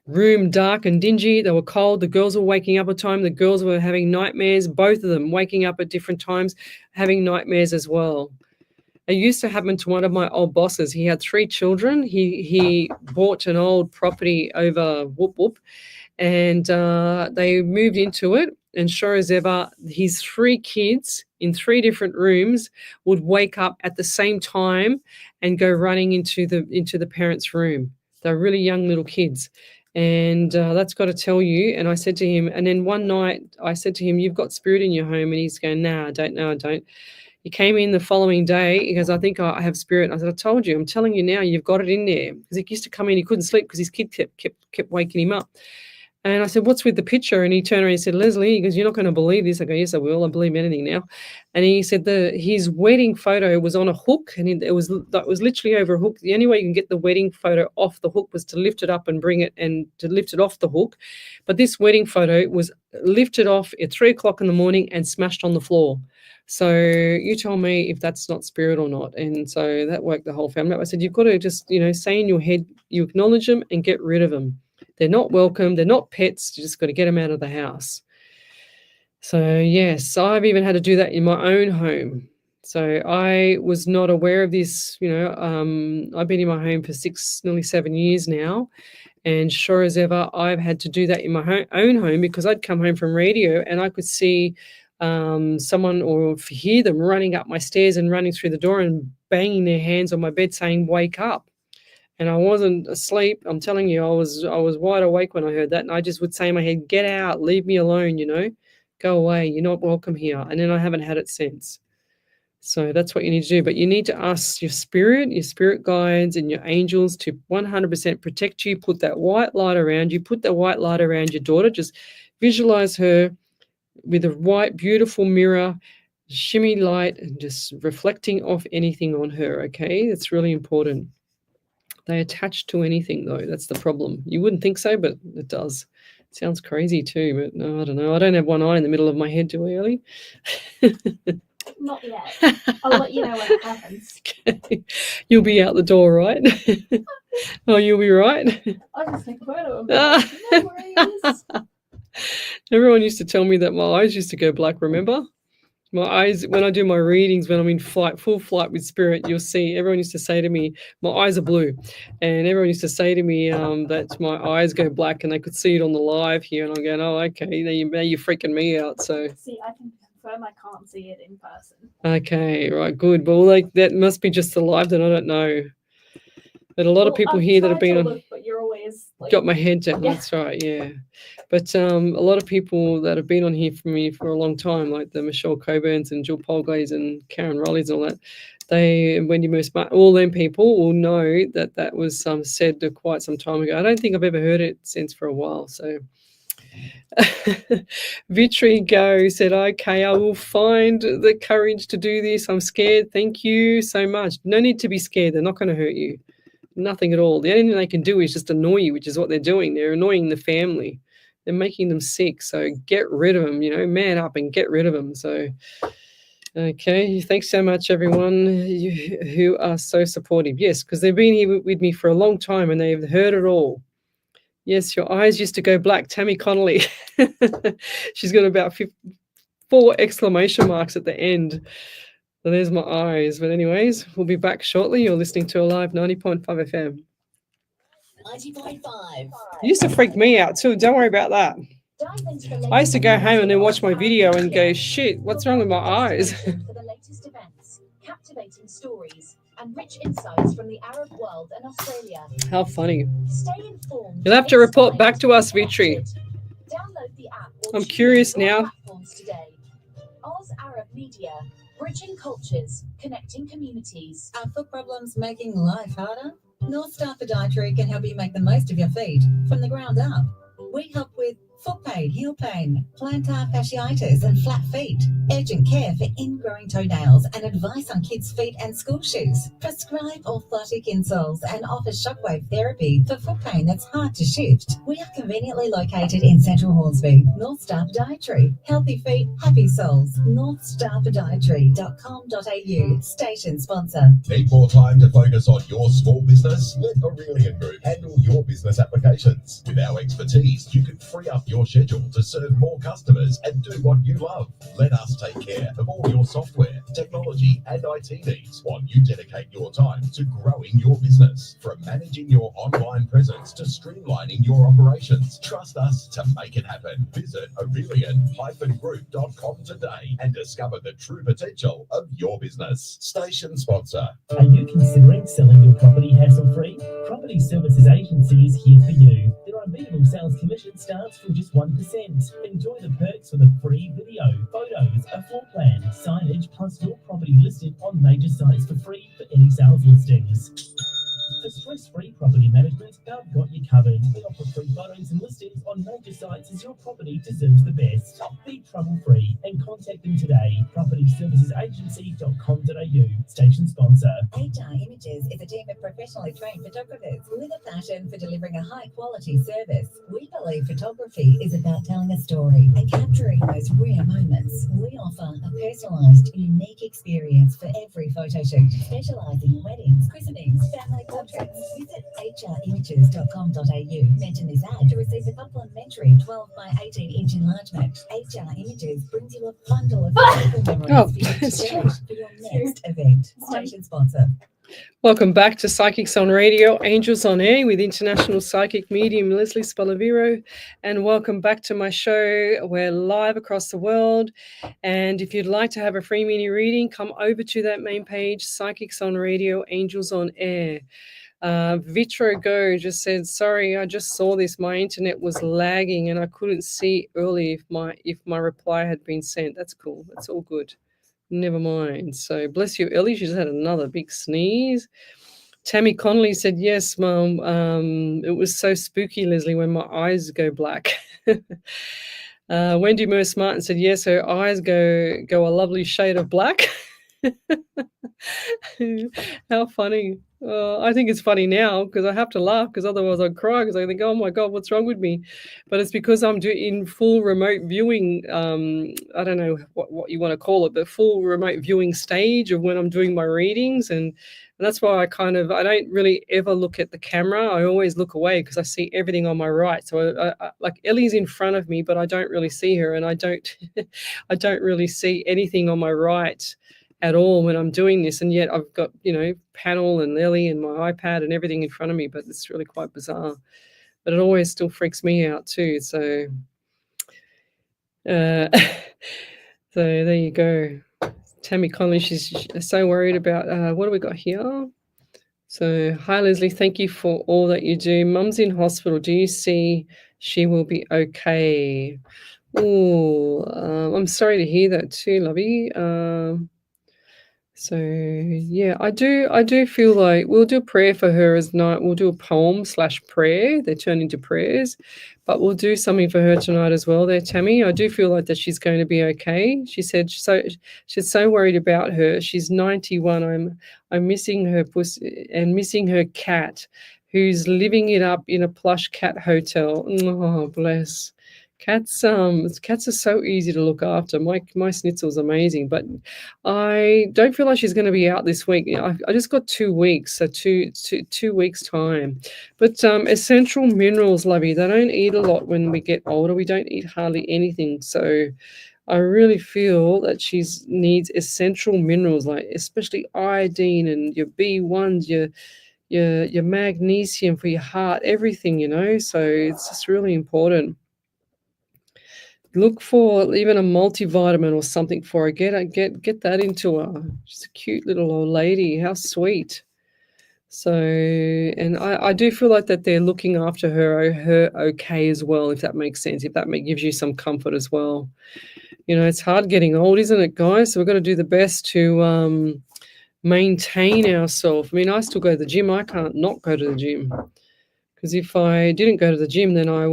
room dark and dingy. They were cold. The girls were waking up at time. The girls were having nightmares, both of them waking up at different times, having nightmares as well. It used to happen to one of my old bosses. He had 3 children. He bought an old property over whoop whoop, and they moved into it. And sure as ever, his 3 kids in 3 different rooms would wake up at the same time and go running into the parents' room. They're really young little kids. And that's got to tell you. And I said to him, and then one night I said to him, you've got spirit in your home. And he's going, nah, I don't. He came in the following day. He goes, I think I have spirit. I said, I told you, I'm telling you now, you've got it in there. Because he used to come in, he couldn't sleep because his kid kept waking him up. And I said, what's with the picture? And he turned around and said, Lesley, he goes, you're not going to believe this. I go, yes, I will. I believe anything now. And he said his wedding photo was on a hook, and it was literally over a hook. The only way you can get the wedding photo off the hook was to lift it up and bring it, and to lift it off the hook. But this wedding photo was lifted off at 3:00 in the morning and smashed on the floor. So you tell me if that's not spirit or not. And so that woke the whole family up. I said, you've got to just, say in your head, you acknowledge them and get rid of them. They're not welcome. They're not pets. You just got to get them out of the house. So, yes, I've even had to do that in my own home. So I was not aware of this. I've been in my home for nearly 7 years now. And sure as ever, I've had to do that in my own home, because I'd come home from radio and I could see someone or hear them running up my stairs and running through the door and banging their hands on my bed saying, wake up. And I wasn't asleep. I'm telling you, I was wide awake when I heard that. And I just would say in my head, get out, leave me alone, go away. You're not welcome here. And then I haven't had it since. So that's what you need to do. But you need to ask your spirit guides and your angels to 100% protect you. Put that white light around you. Put that white light around your daughter. Just visualize her with a white, beautiful mirror, shimmy light, and just reflecting off anything on her, okay? That's really important. They attach to anything, though. That's the problem. You wouldn't think so, but it does. It sounds crazy too, but no, I don't know. I don't have one eye in the middle of my head, do I, Ellie? Not yet. I'll let you know when it happens. Okay. You'll be out the door, right? Oh, you'll be right? I'll just take a photo of it. No worries. Everyone used to tell me that my eyes used to go black, remember? My eyes, when I do my readings, when I'm in full flight with spirit, you'll see, everyone used to say to me, my eyes are blue. And everyone used to say to me that my eyes go black, and they could see it on the live here. And I'm going, oh, okay, now you're freaking me out. So see, I can confirm I can't see it in person. Okay, right, good. Well, that must be just the live, that I don't know. But a lot of people here that have been on, but you're always got my head down. Yeah. That's right, yeah. But a lot of people that have been on here for me for a long time, like the Michelle Coburns and Jill Polglaze and Karen Riley's and all that, Wendy Moose, all them people will know that was said quite some time ago. I don't think I've ever heard it since for a while. So Vitri Go said, okay, I will find the courage to do this. I'm scared. Thank you so much. No need to be scared. They're not going to hurt you. Nothing at all. The only thing they can do is just annoy you, which is what they're doing. They're annoying the family. They're making them sick. So get rid of them, man up and get rid of them. So, okay. Thanks so much, everyone who are so supportive. Yes, because they've been here with me for a long time and they've heard it all. Yes, your eyes used to go black. Tammy Connolly. She's got about 4 exclamation marks at the end. So there's my eyes. But anyways, we'll be back shortly. You're listening to Alive 90.5 FM. 90.5. You used to freak me out too. Don't worry about that. Dive into the I used to go latest home and then watch my events video and go, Media, shit, what's your wrong with my global eyes? destination for the latest events, captivating stories, and rich insights from the Arab world and Australia. How funny. Stay informed. You'll have to report inspired, back to us, and Vitri. connected. Download the app or I'm tune curious in to our now. platforms today. Oz Arab Media, bridging cultures, connecting communities. Are foot problems making life harder? North Star Podiatry can help you make the most of your feet from the ground up. We help with foot pain, heel pain, plantar fasciitis and flat feet, urgent care for ingrowing toenails and advice on kids' feet and school shoes. Prescribe orthotic insoles and offer shockwave therapy for foot pain that's hard to shift. We are conveniently located in Central Hornsby. North Star Podiatry. Healthy feet, happy soles. NorthStarPodiatry.com.au. Station sponsor. Need more time to focus on your small business? Let Aurelian Group handle your business applications. With our expertise, you can free up your schedule to serve more customers and do what you love. Let us take care of all your software, technology, and IT needs while you dedicate your time to growing your business. From managing your online presence to streamlining your operations, trust us to make it happen. Visit Aurelian-Group.com today and discover the true potential of your business. Station sponsor. Are you considering selling your property hassle-free? Property Services Agency is here for you. Their unbeatable sales commission starts from just 1%. Enjoy the perks with a free video, photos, a floor plan, signage, plus your property listed on major sites for free for any sales listings. For stress-free property management, they've got you covered. They offer free photos and listings on major sites as your property deserves the best. Be trouble-free and contact them today. PropertyServicesAgency.com.au. Station sponsor. HR Images is a team of professionally trained photographers with a passion for delivering a high-quality service. We believe photography is about telling a story and capturing those rare moments. We offer a personalised, unique experience for every photo shoot, specialising in weddings, christenings, family portraits. Visit hrimages.com.au. Mention this ad to receive a complimentary 12 by 18-inch enlargement. HR Images brings you a bundle of beautiful memories for you to cherish for your next event. Station sponsor. Welcome back to Psychics on Radio, Angels on Air with International Psychic Medium Lesley Spaliviero. And welcome back to my show. We're live across the world. And if you'd like to have a free mini reading, come over to that main page, Psychics on Radio, Angels on Air. Vitro Go just said, sorry, I just saw this. My internet was lagging and I couldn't see early if my reply had been sent. That's cool. That's all good. Never mind. So bless you, Ellie. She just had another big sneeze. Tammy Connolly said, yes, Mum. It was so spooky, Leslie, when my eyes go black. Wendy Merce Martin said, yes, her eyes go a lovely shade of black. How funny. I think it's funny now because I have to laugh because otherwise I'd cry because I think, oh my God, what's wrong with me? But it's because I'm in full remote viewing. I don't know what you want to call it, but full remote viewing stage of when I'm doing my readings. And that's why I don't really ever look at the camera. I always look away because I see everything on my right. So I like Ellie's in front of me, but I don't really see her. And I don't really see anything on my right at all when I'm doing this, and yet I've got panel and Ellie and my iPad and everything in front of me, but it's really quite bizarre. But it always still freaks me out too. So so there you go. Tammy Conley, she's so worried about what do we got here? So hi Leslie, thank you for all that you do. Mum's in hospital. Do you see she will be okay? Oh, I'm sorry to hear that too, lovey. So yeah, I do feel like we'll do a prayer for her as night. We'll do a poem/prayer. They turn into prayers, but we'll do something for her tonight as well. There, Tammy. I do feel like that she's going to be okay. She said she's so worried about her. She's 91. I'm missing her pussy and missing her cat, who's living it up in a plush cat hotel. Oh, bless. Cats are so easy to look after. My schnitzel's amazing, but I don't feel like she's going to be out this week. I just got 2 weeks, so two weeks time. But essential minerals, lovey, they don't eat a lot when we get older. We don't eat hardly anything, so I really feel that she needs essential minerals, like especially iodine and your B1s, your magnesium for your heart, everything, So it's just really important. look for even a multivitamin or something for her. Get that into her. She's a cute little old lady. How sweet. So, and I do feel like that they're looking after her okay as well, if that makes sense, if that gives you some comfort as well. You know, it's hard getting old, isn't it, guys? So we've got to do the best to maintain ourselves. I mean, I still go to the gym. I can't not go to the gym. Because if I didn't go to the gym, then I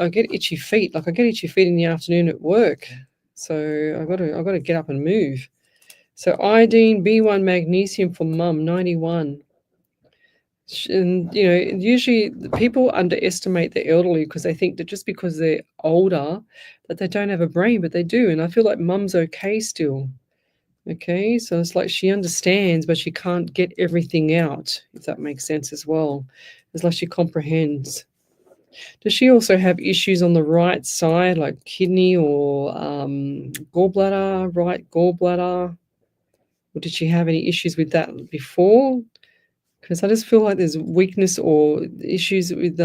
get itchy feet. Like I get itchy feet in the afternoon at work. So I've got to get up and move. So iodine, B1 magnesium for mum, 91. And, you know, usually people underestimate the elderly because they think that just because they're older that they don't have a brain, but they do. And I feel like mum's okay still. Okay, so it's like she understands, but she can't get everything out, if that makes sense as well. It's like she comprehends. Does she also have issues on the right side, like kidney or gallbladder, right gallbladder? Or did she have any issues with that before? Because I just feel like there's weakness or issues with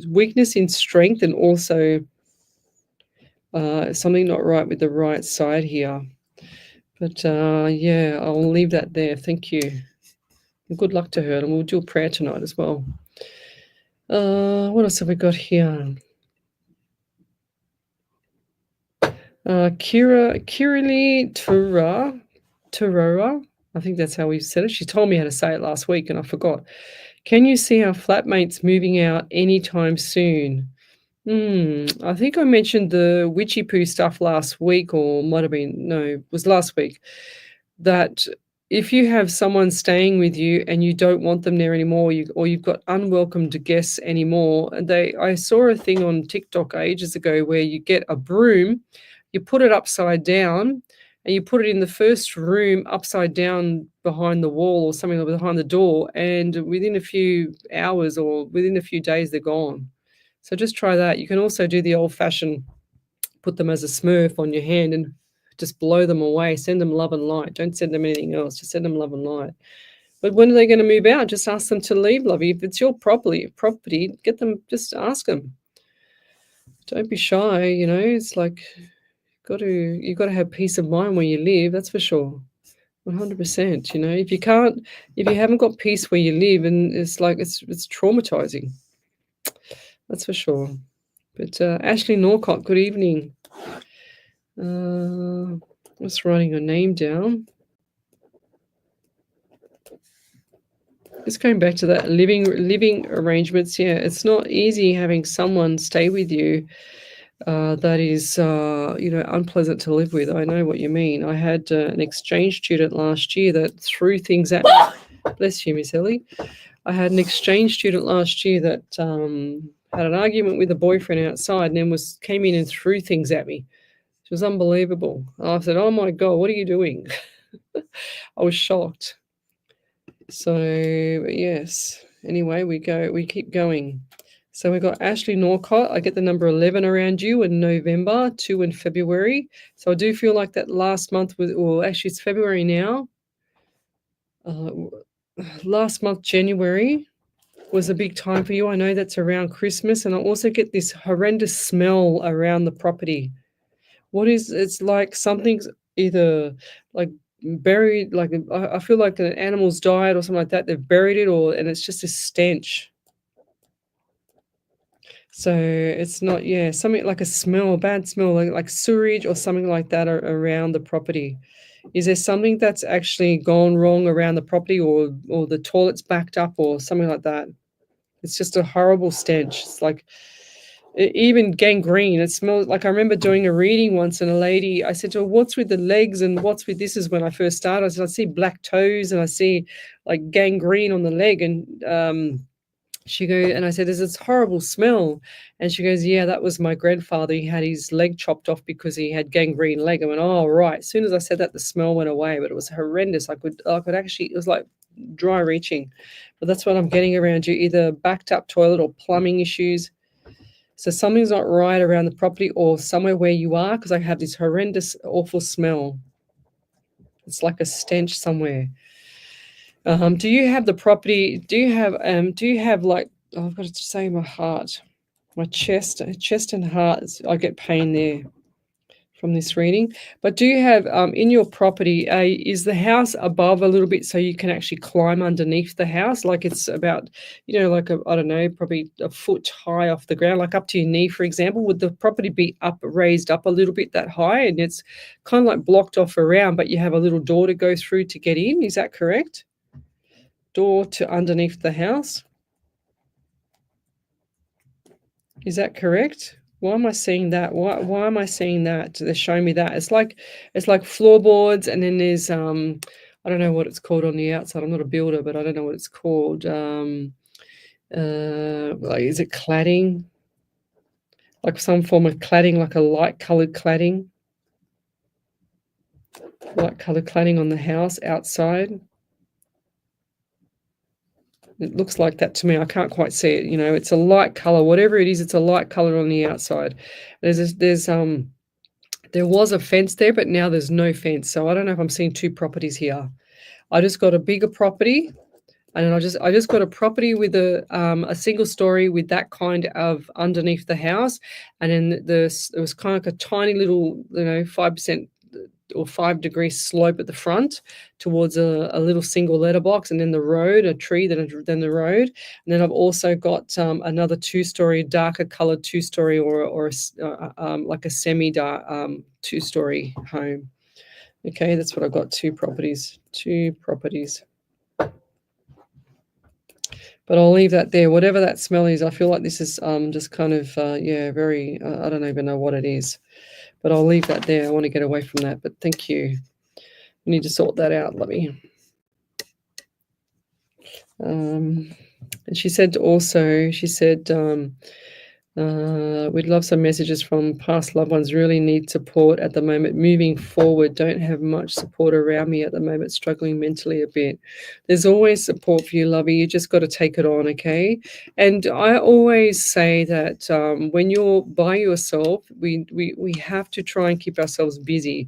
weakness in strength, and also something not right with the right side here. But yeah, I'll leave that there. Thank you. And good luck to her, and we'll do a prayer tonight as well. What else have we got here? Kirili Turora. I think that's how we said it. She told me how to say it last week and I forgot. Can you see our flatmates moving out anytime soon? I think I mentioned the witchy poo stuff last week, or might have been, no, it was last week, that if you have someone staying with you and you don't want them there anymore, or you've got unwelcomed guests anymore, I saw a thing on TikTok ages ago where you get a broom, you put it upside down, and you put it in the first room upside down behind the wall or something, behind the door, and within a few hours or within a few days, they're gone. So just try that. You can also do the old-fashioned, put them as a smurf on your hand and just blow them away. Send them love and light. Don't send them anything else. Just send them love and light. But when are they going to move out? Just ask them to leave, lovey. If it's your property, get them, just ask them. Don't be shy, you know. It's like you've got to have peace of mind where you live, that's for sure. 100%. You know, if you haven't got peace where you live, and it's like it's traumatizing. That's for sure. But Ashley Norcott, good evening. Just writing her name down. Just going back to that living arrangements. Yeah, it's not easy having someone stay with you that is, unpleasant to live with. I know what you mean. I had an exchange student last year that threw things at me. Bless you, Miss Ellie. I had an exchange student last year that had an argument with a boyfriend outside, and then came in and threw things at me. It was unbelievable. I said, "Oh my God, what are you doing?" I was shocked. So yes. Anyway, we keep going. So we got Ashley Norcott. I get the number 11 around you in November, 2 in February. So I do feel like that last month actually it's February now. Last month, January, was a big time for you. I know that's around Christmas. And I also get this horrendous smell around the property. It's like something's either like buried, like I feel like an animal's died or something like that. They've buried it, and it's just a stench. So it's not, something like a bad smell, like sewage or something like that around the property. Is there something that's actually gone wrong around the property, or the toilet's backed up or something like that? It's just a horrible stench. It's like even gangrene. It smells like, I remember doing a reading once, and a lady, I said to her, "What's with the legs and what's with this?" Is when I first started. I said, "I see black toes and I see like gangrene on the leg." And she goes, and I said, "There's this horrible smell." And she goes, "Yeah, that was my grandfather. He had his leg chopped off because he had gangrene leg." I went, "Oh, right." As soon as I said that, the smell went away, but it was horrendous. I could actually, it was like dry reaching. But that's what I'm getting around you, either backed up toilet or plumbing issues. So something's not right around the property or somewhere where you are, because I have this horrendous, awful smell. It's like a stench somewhere. Do you have the property? Do you have like, I've got to say my heart. My chest and heart, I get pain there from this reading. But do you have in your property, is the house above a little bit so you can actually climb underneath the house? Like it's about, like I don't know, probably a foot high off the ground, like up to your knee, for example. Would the property be raised up a little bit that high, and it's kind of like blocked off around, but you have a little door to go through to get in? Is that correct? Door to underneath the house? Is that correct? Why am I seeing that? Why am I seeing that? They're showing me that. It's like floorboards, and then there's I don't know what it's called on the outside. I'm not a builder, but I don't know what it's called. Like, is it cladding? Like some form of cladding, like a light-colored cladding. Light-colored cladding on the house outside. It looks like that to me. I can't quite see it. It's a light color. Whatever it is, it's a light color on the outside. There was a fence there, but now there's no fence. So I don't know if I'm seeing two properties here. I just got a bigger property, and I just got a property with a single story with that kind of underneath the house, and then it was kind of like a tiny little 5% or 5-degree slope at the front towards a little single letterbox, and then the road, a tree, then the road. And then I've also got another 2-story, darker colored 2-story or like a semi-dark 2-story home. Okay, that's what I've got, two properties. But I'll leave that there. Whatever that smell is, I feel like this is just kind of, very, I don't even know what it is. But I'll leave that there. I want to get away from that, but thank you. We need to sort that out, Lovey. And she said also, we'd love some messages from past loved ones. Really need support at the moment. Moving forward, don't have much support around me at the moment. Struggling mentally a bit. There's always support for you, Lovey. You just got to take it on, okay? And I always say that when you're by yourself, we have to try and keep ourselves busy.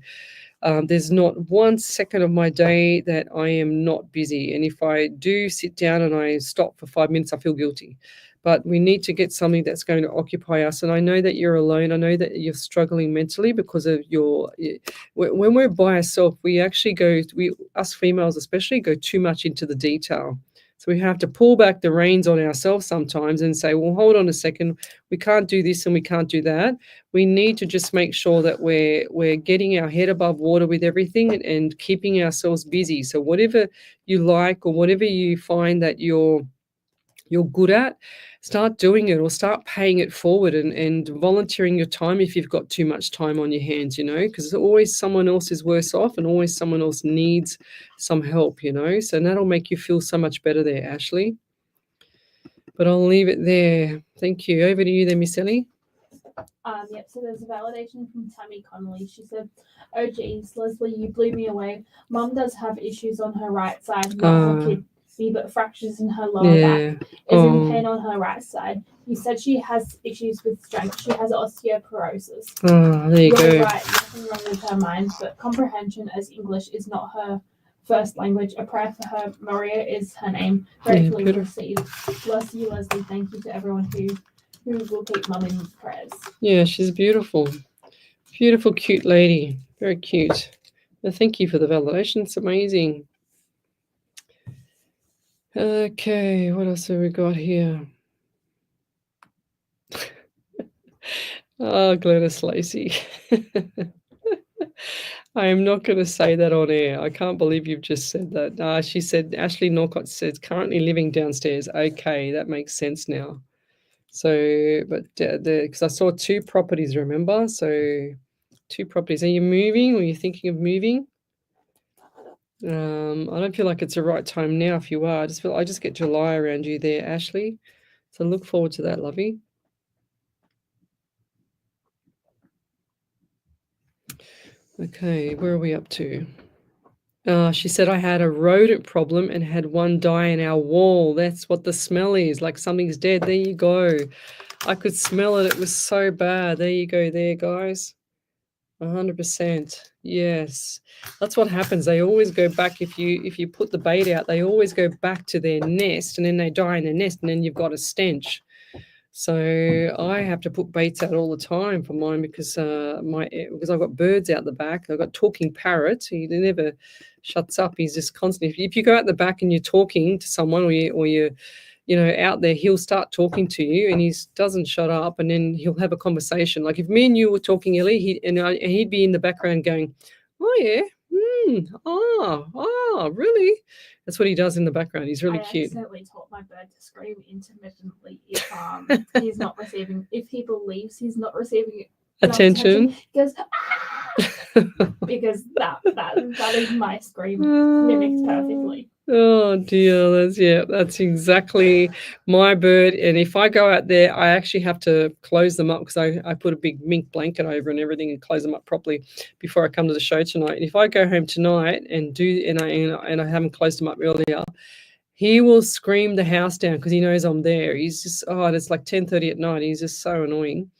There's not 1 second of my day that I am not busy. And if I do sit down and I stop for 5 minutes, I feel guilty. But we need to get something that's going to occupy us. And I know that you're alone. I know that you're struggling mentally because of when we're by ourselves, we actually us females especially, go too much into the detail. So we have to pull back the reins on ourselves sometimes and say, well, hold on a second. We can't do this and we can't do that. We need to just make sure that we're getting our head above water with everything and keeping ourselves busy. So whatever you like or whatever you find that you're good at, start doing it or start paying it forward and volunteering your time if you've got too much time on your hands, because always someone else is worse off and always someone else needs some help, so that'll make you feel so much better there, Ashley. But I'll leave it there. Thank you. Over to you then, Miss Ellie. Yep, so there's a validation from Tammy Connolly. She said, oh geez, Leslie, you blew me away. Mum does have issues on her right side, not her kid. But fractures in her lower back, is in pain on her right side. You said she has issues with strength. She has osteoporosis. Oh, there you go. Right, nothing wrong with her mind, but comprehension as English is not her first language. A prayer for her. Maria is her name. Gratefully received. Bless you, Leslie. Thank you to everyone who will keep Mum in prayers. Yeah, she's beautiful. Beautiful, cute lady. Very cute. Well, thank you for the validation. It's amazing. Okay, what else have we got here? Oh, Glennis Lacey. I am not going to say that on air. I can't believe you've just said that. She said, Ashley Norcott says, currently living downstairs. Okay, that makes sense now. So, but because I saw two properties, remember? So, two properties. Are you moving or are you thinking of moving? I don't feel like it's the right time now if you are. I just get July around you there, Ashley. So look forward to that, lovey. Okay, where are we up to? She said, I had a rodent problem and had one die in our wall. That's what the smell is, like something's dead. There you go. I could smell it. It was so bad. There you go there, guys. 100%. Yes. That's what happens. They always go back. If you put the bait out, they always go back to their nest and then they die in their nest and then you've got a stench. So I have to put baits out all the time for mine because because I've got birds out the back. I've got talking parrots. He never shuts up. He's just constantly. If you go out the back and you're talking to someone, or you're out there, he'll start talking to you, and he doesn't shut up. And then he'll have a conversation. Like if me and you were talking, Ellie, he'd be in the background going, "Oh yeah, really?" That's what he does in the background. He's really cute. I accidentally taught my bird to scream intermittently if he's not receiving. If he believes he's not receiving attention, he goes because that is my scream mimicked perfectly. Oh dear, that's exactly my bird. And if I go out there, I actually have to close them up because I put a big mink blanket over and everything and close them up properly before I come to the show tonight. And if I go home tonight and I haven't closed them up earlier, he will scream the house down because he knows I'm there. He's just and it's like 10:30 at night. He's just so annoying.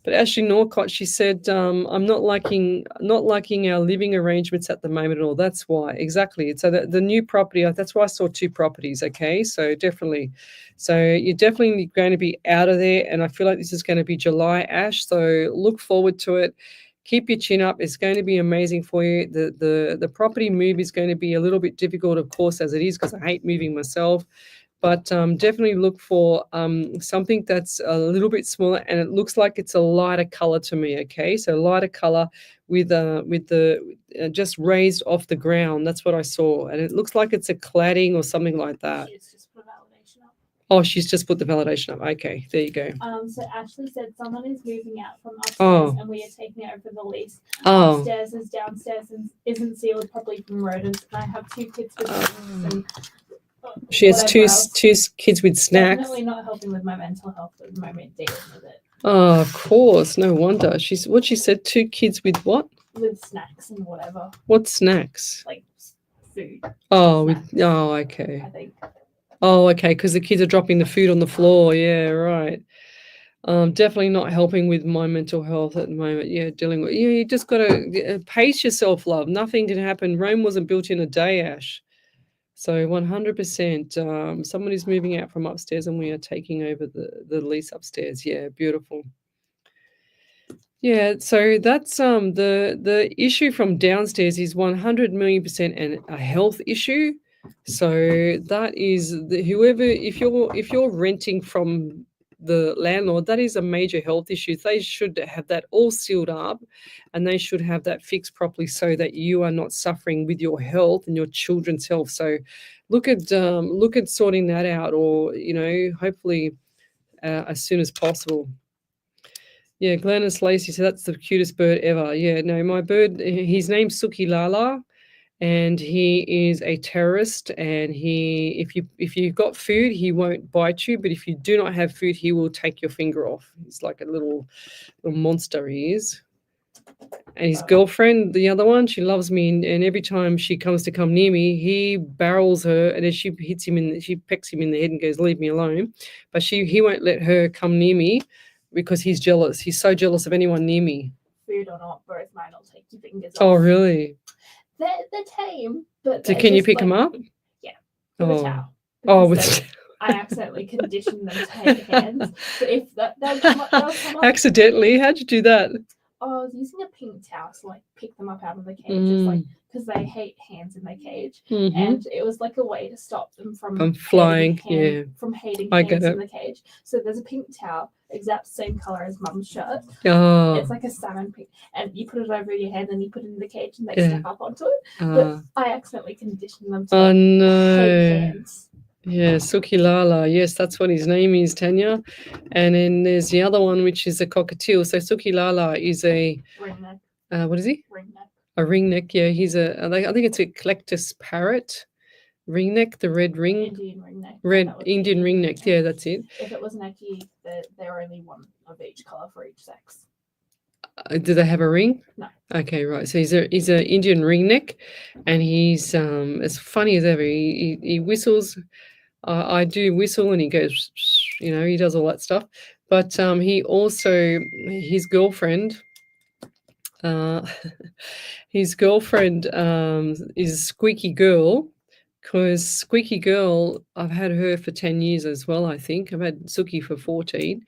But Ashley Norcott, she said, I'm not liking our living arrangements at the moment at all. That's why. Exactly. So the new property, that's why I saw 2 properties, okay? So definitely. So you're definitely going to be out of there, and I feel like this is going to be July, Ash. So look forward to it. Keep your chin up. It's going to be amazing for you. The property move is going to be a little bit difficult, of course, as it is, because I hate moving myself. But definitely look for something that's a little bit smaller, and it looks like it's a lighter color to me. Okay, so lighter color with the just raised off the ground. That's what I saw, and it looks like it's a cladding or something like that. She's just put validation up. Oh, she's just put the validation up. Okay, there you go. So Ashley said someone is moving out from upstairs, and we are taking over the lease. Upstairs is downstairs and isn't sealed properly from rotors. And I have 2 kids with and she has two kids with snacks. Definitely not helping with my mental health at the moment, dealing with it. Oh, of course. No wonder. She said 2 kids with what? With snacks and whatever. What snacks? Like food. Oh, snacks, okay. I think. Oh, okay, because the kids are dropping the food on the floor. Yeah, right. Definitely not helping with my mental health at the moment. Yeah, dealing with you just got to pace yourself, love. Nothing can happen. Rome wasn't built in a day, Ash. So 100%, someone is moving out from upstairs, and we are taking over the lease upstairs. Yeah, beautiful. Yeah, so that's the issue from downstairs is 100 million% a health issue. So that is if you're renting from the landlord, that is a major health issue. They should have that all sealed up, and they should have that fixed properly so that you are not suffering with your health and your children's health. So look at sorting that out, or hopefully as soon as possible. Yeah, Glennis Lacey said that's the cutest bird ever. Yeah, no, my bird, his name's Suki Lala. And he is a terrorist, and if you've got food, he won't bite you, but if you do not have food, he will take your finger off. He's like a little monster, he is. And his girlfriend, the other one, she loves me, and every time she comes to come near me, he barrels her, and then she pecks him in the head and goes, "Leave me alone." But he won't let her come near me because he's jealous. He's so jealous of anyone near me. Food or not, both mine will take your fingers off. Oh, really? They're tame, but so can you pick them up? Yeah, with a towel. Oh, with I accidentally conditioned them to take hands. So if they'll come up. Accidentally? How'd you do that? I was using a pink towel to pick them up out of the cage. It's because they hate hands in their cage, and it was like a way to stop them from flying. From hating hands in the cage. So there's a pink towel, exact same color as Mum's shirt. Oh. It's like a salmon pink, and you put it over your hand, and you put it in the cage, and they step up onto it. But I accidentally conditioned them to hate hands. Yeah, Suki Lala. Yes, that's what his name is, Tanya. And then there's the other one, which is a cockatiel. So Suki Lala is a ringneck. What is he? Ringneck. A ringneck. Yeah, he's I think it's a Collectus parrot. Ringneck, the red ring. Indian ringneck. Red Indian ringneck. Yeah, that's it. If it was necky, they're only one of each color for each sex. Do they have a ring? No. Okay, right. So he's a Indian ringneck, and he's as funny as ever. He whistles. I do whistle, and he goes, he does all that stuff. But he also, his girlfriend is Squeaky Girl, because Squeaky Girl, I've had her for 10 years as well, I think. I've had Suki for 14.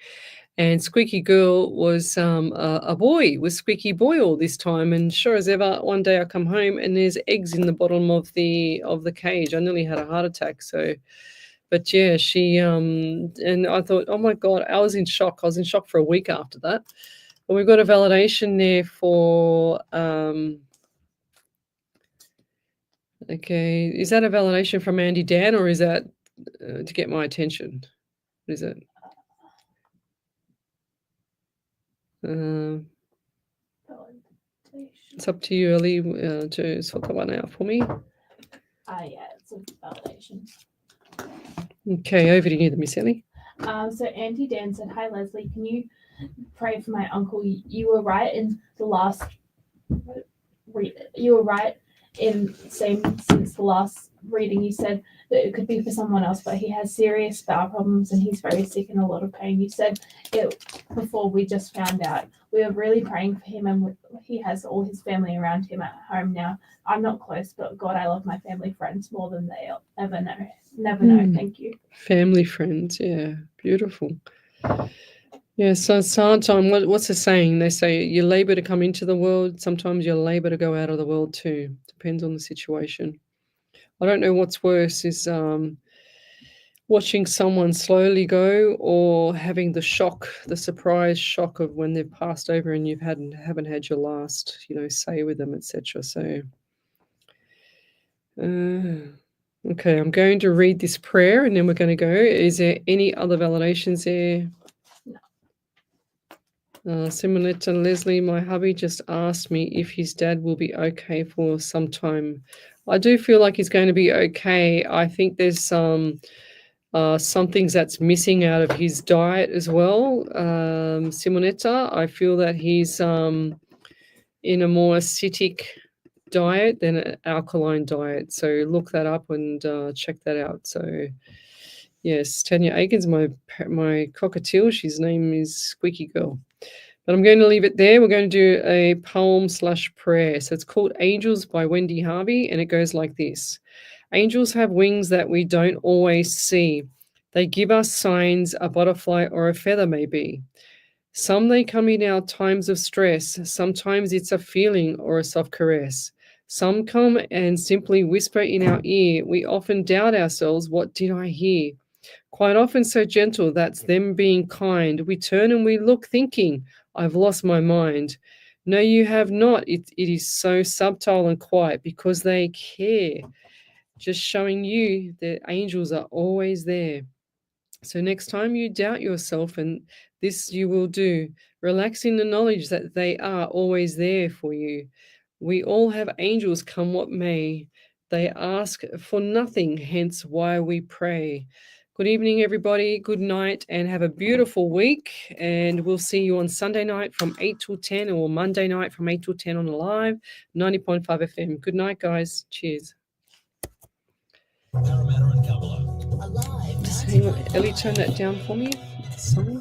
And Squeaky Girl was a boy, was Squeaky Boy all this time. And sure as ever, one day I come home and there's eggs in the bottom of the cage. I nearly had a heart attack. So, but yeah, she and I thought, oh my God, I was in shock. I was in shock for a week after that. But we've got a validation there for okay, is that a validation from Andy Dan, or is that to get my attention? What is it? It's up to you, Ellie, to sort that one out for me. Yeah, it's a validation. Okay, over to you, Miss Ellie. So Auntie Dan said, "Hi Leslie, can you pray for my uncle? You were right in the last. You were right in saying since the last reading. You said that it could be for someone else, but he has serious bowel problems and he's very sick and a lot of pain. You said it before we just found out. We are really praying for him, and he has all his family around him at home now. I'm not close, but God, I love my family friends more than they'll ever know. Never know. Thank you." Family friends, yeah, beautiful. Yeah, so sometimes, what's the saying? They say you labor to come into the world. Sometimes you labor to go out of the world too. Depends on the situation. I don't know what's worse is watching someone slowly go, or having the shock, the surprise shock of when they've passed over and you haven't had your last, say with them, etc. So, okay, I'm going to read this prayer and then we're going to go. Is there any other validations there? Similar to Leslie, my hubby just asked me if his dad will be okay for some time. I do feel like he's going to be okay. I think there's some things that's missing out of his diet as well. Simonetta, I feel that he's in a more acidic diet than an alkaline diet. So look that up and check that out. So yes, Tanya Aikens, my cockatiel, his name is Squeaky Girl. But I'm going to leave it there. We're going to do a poem/prayer. So it's called Angels by Wendy Harvey, and it goes like this. Angels have wings that we don't always see. They give us signs a butterfly or a feather may be. Some they come in our times of stress. Sometimes it's a feeling or a soft caress. Some come and simply whisper in our ear. We often doubt ourselves. What did I hear? Quite often so gentle, that's them being kind. We turn and we look thinking, I've lost my mind. No, you have not. It is so subtle and quiet because they care. Just showing you that angels are always there. So next time you doubt yourself, and this you will do, relax in the knowledge that they are always there for you. We all have angels come what may. They ask for nothing, hence why we pray. Good evening, everybody. Good night, and have a beautiful week. And we'll see you on Sunday night from 8 till 10, or Monday night from 8 till 10 on the live 90.5 FM. Good night, guys. Cheers. Parramatta and Coverlow. Alive. Just hang on. Ellie, turn that down for me. Sorry.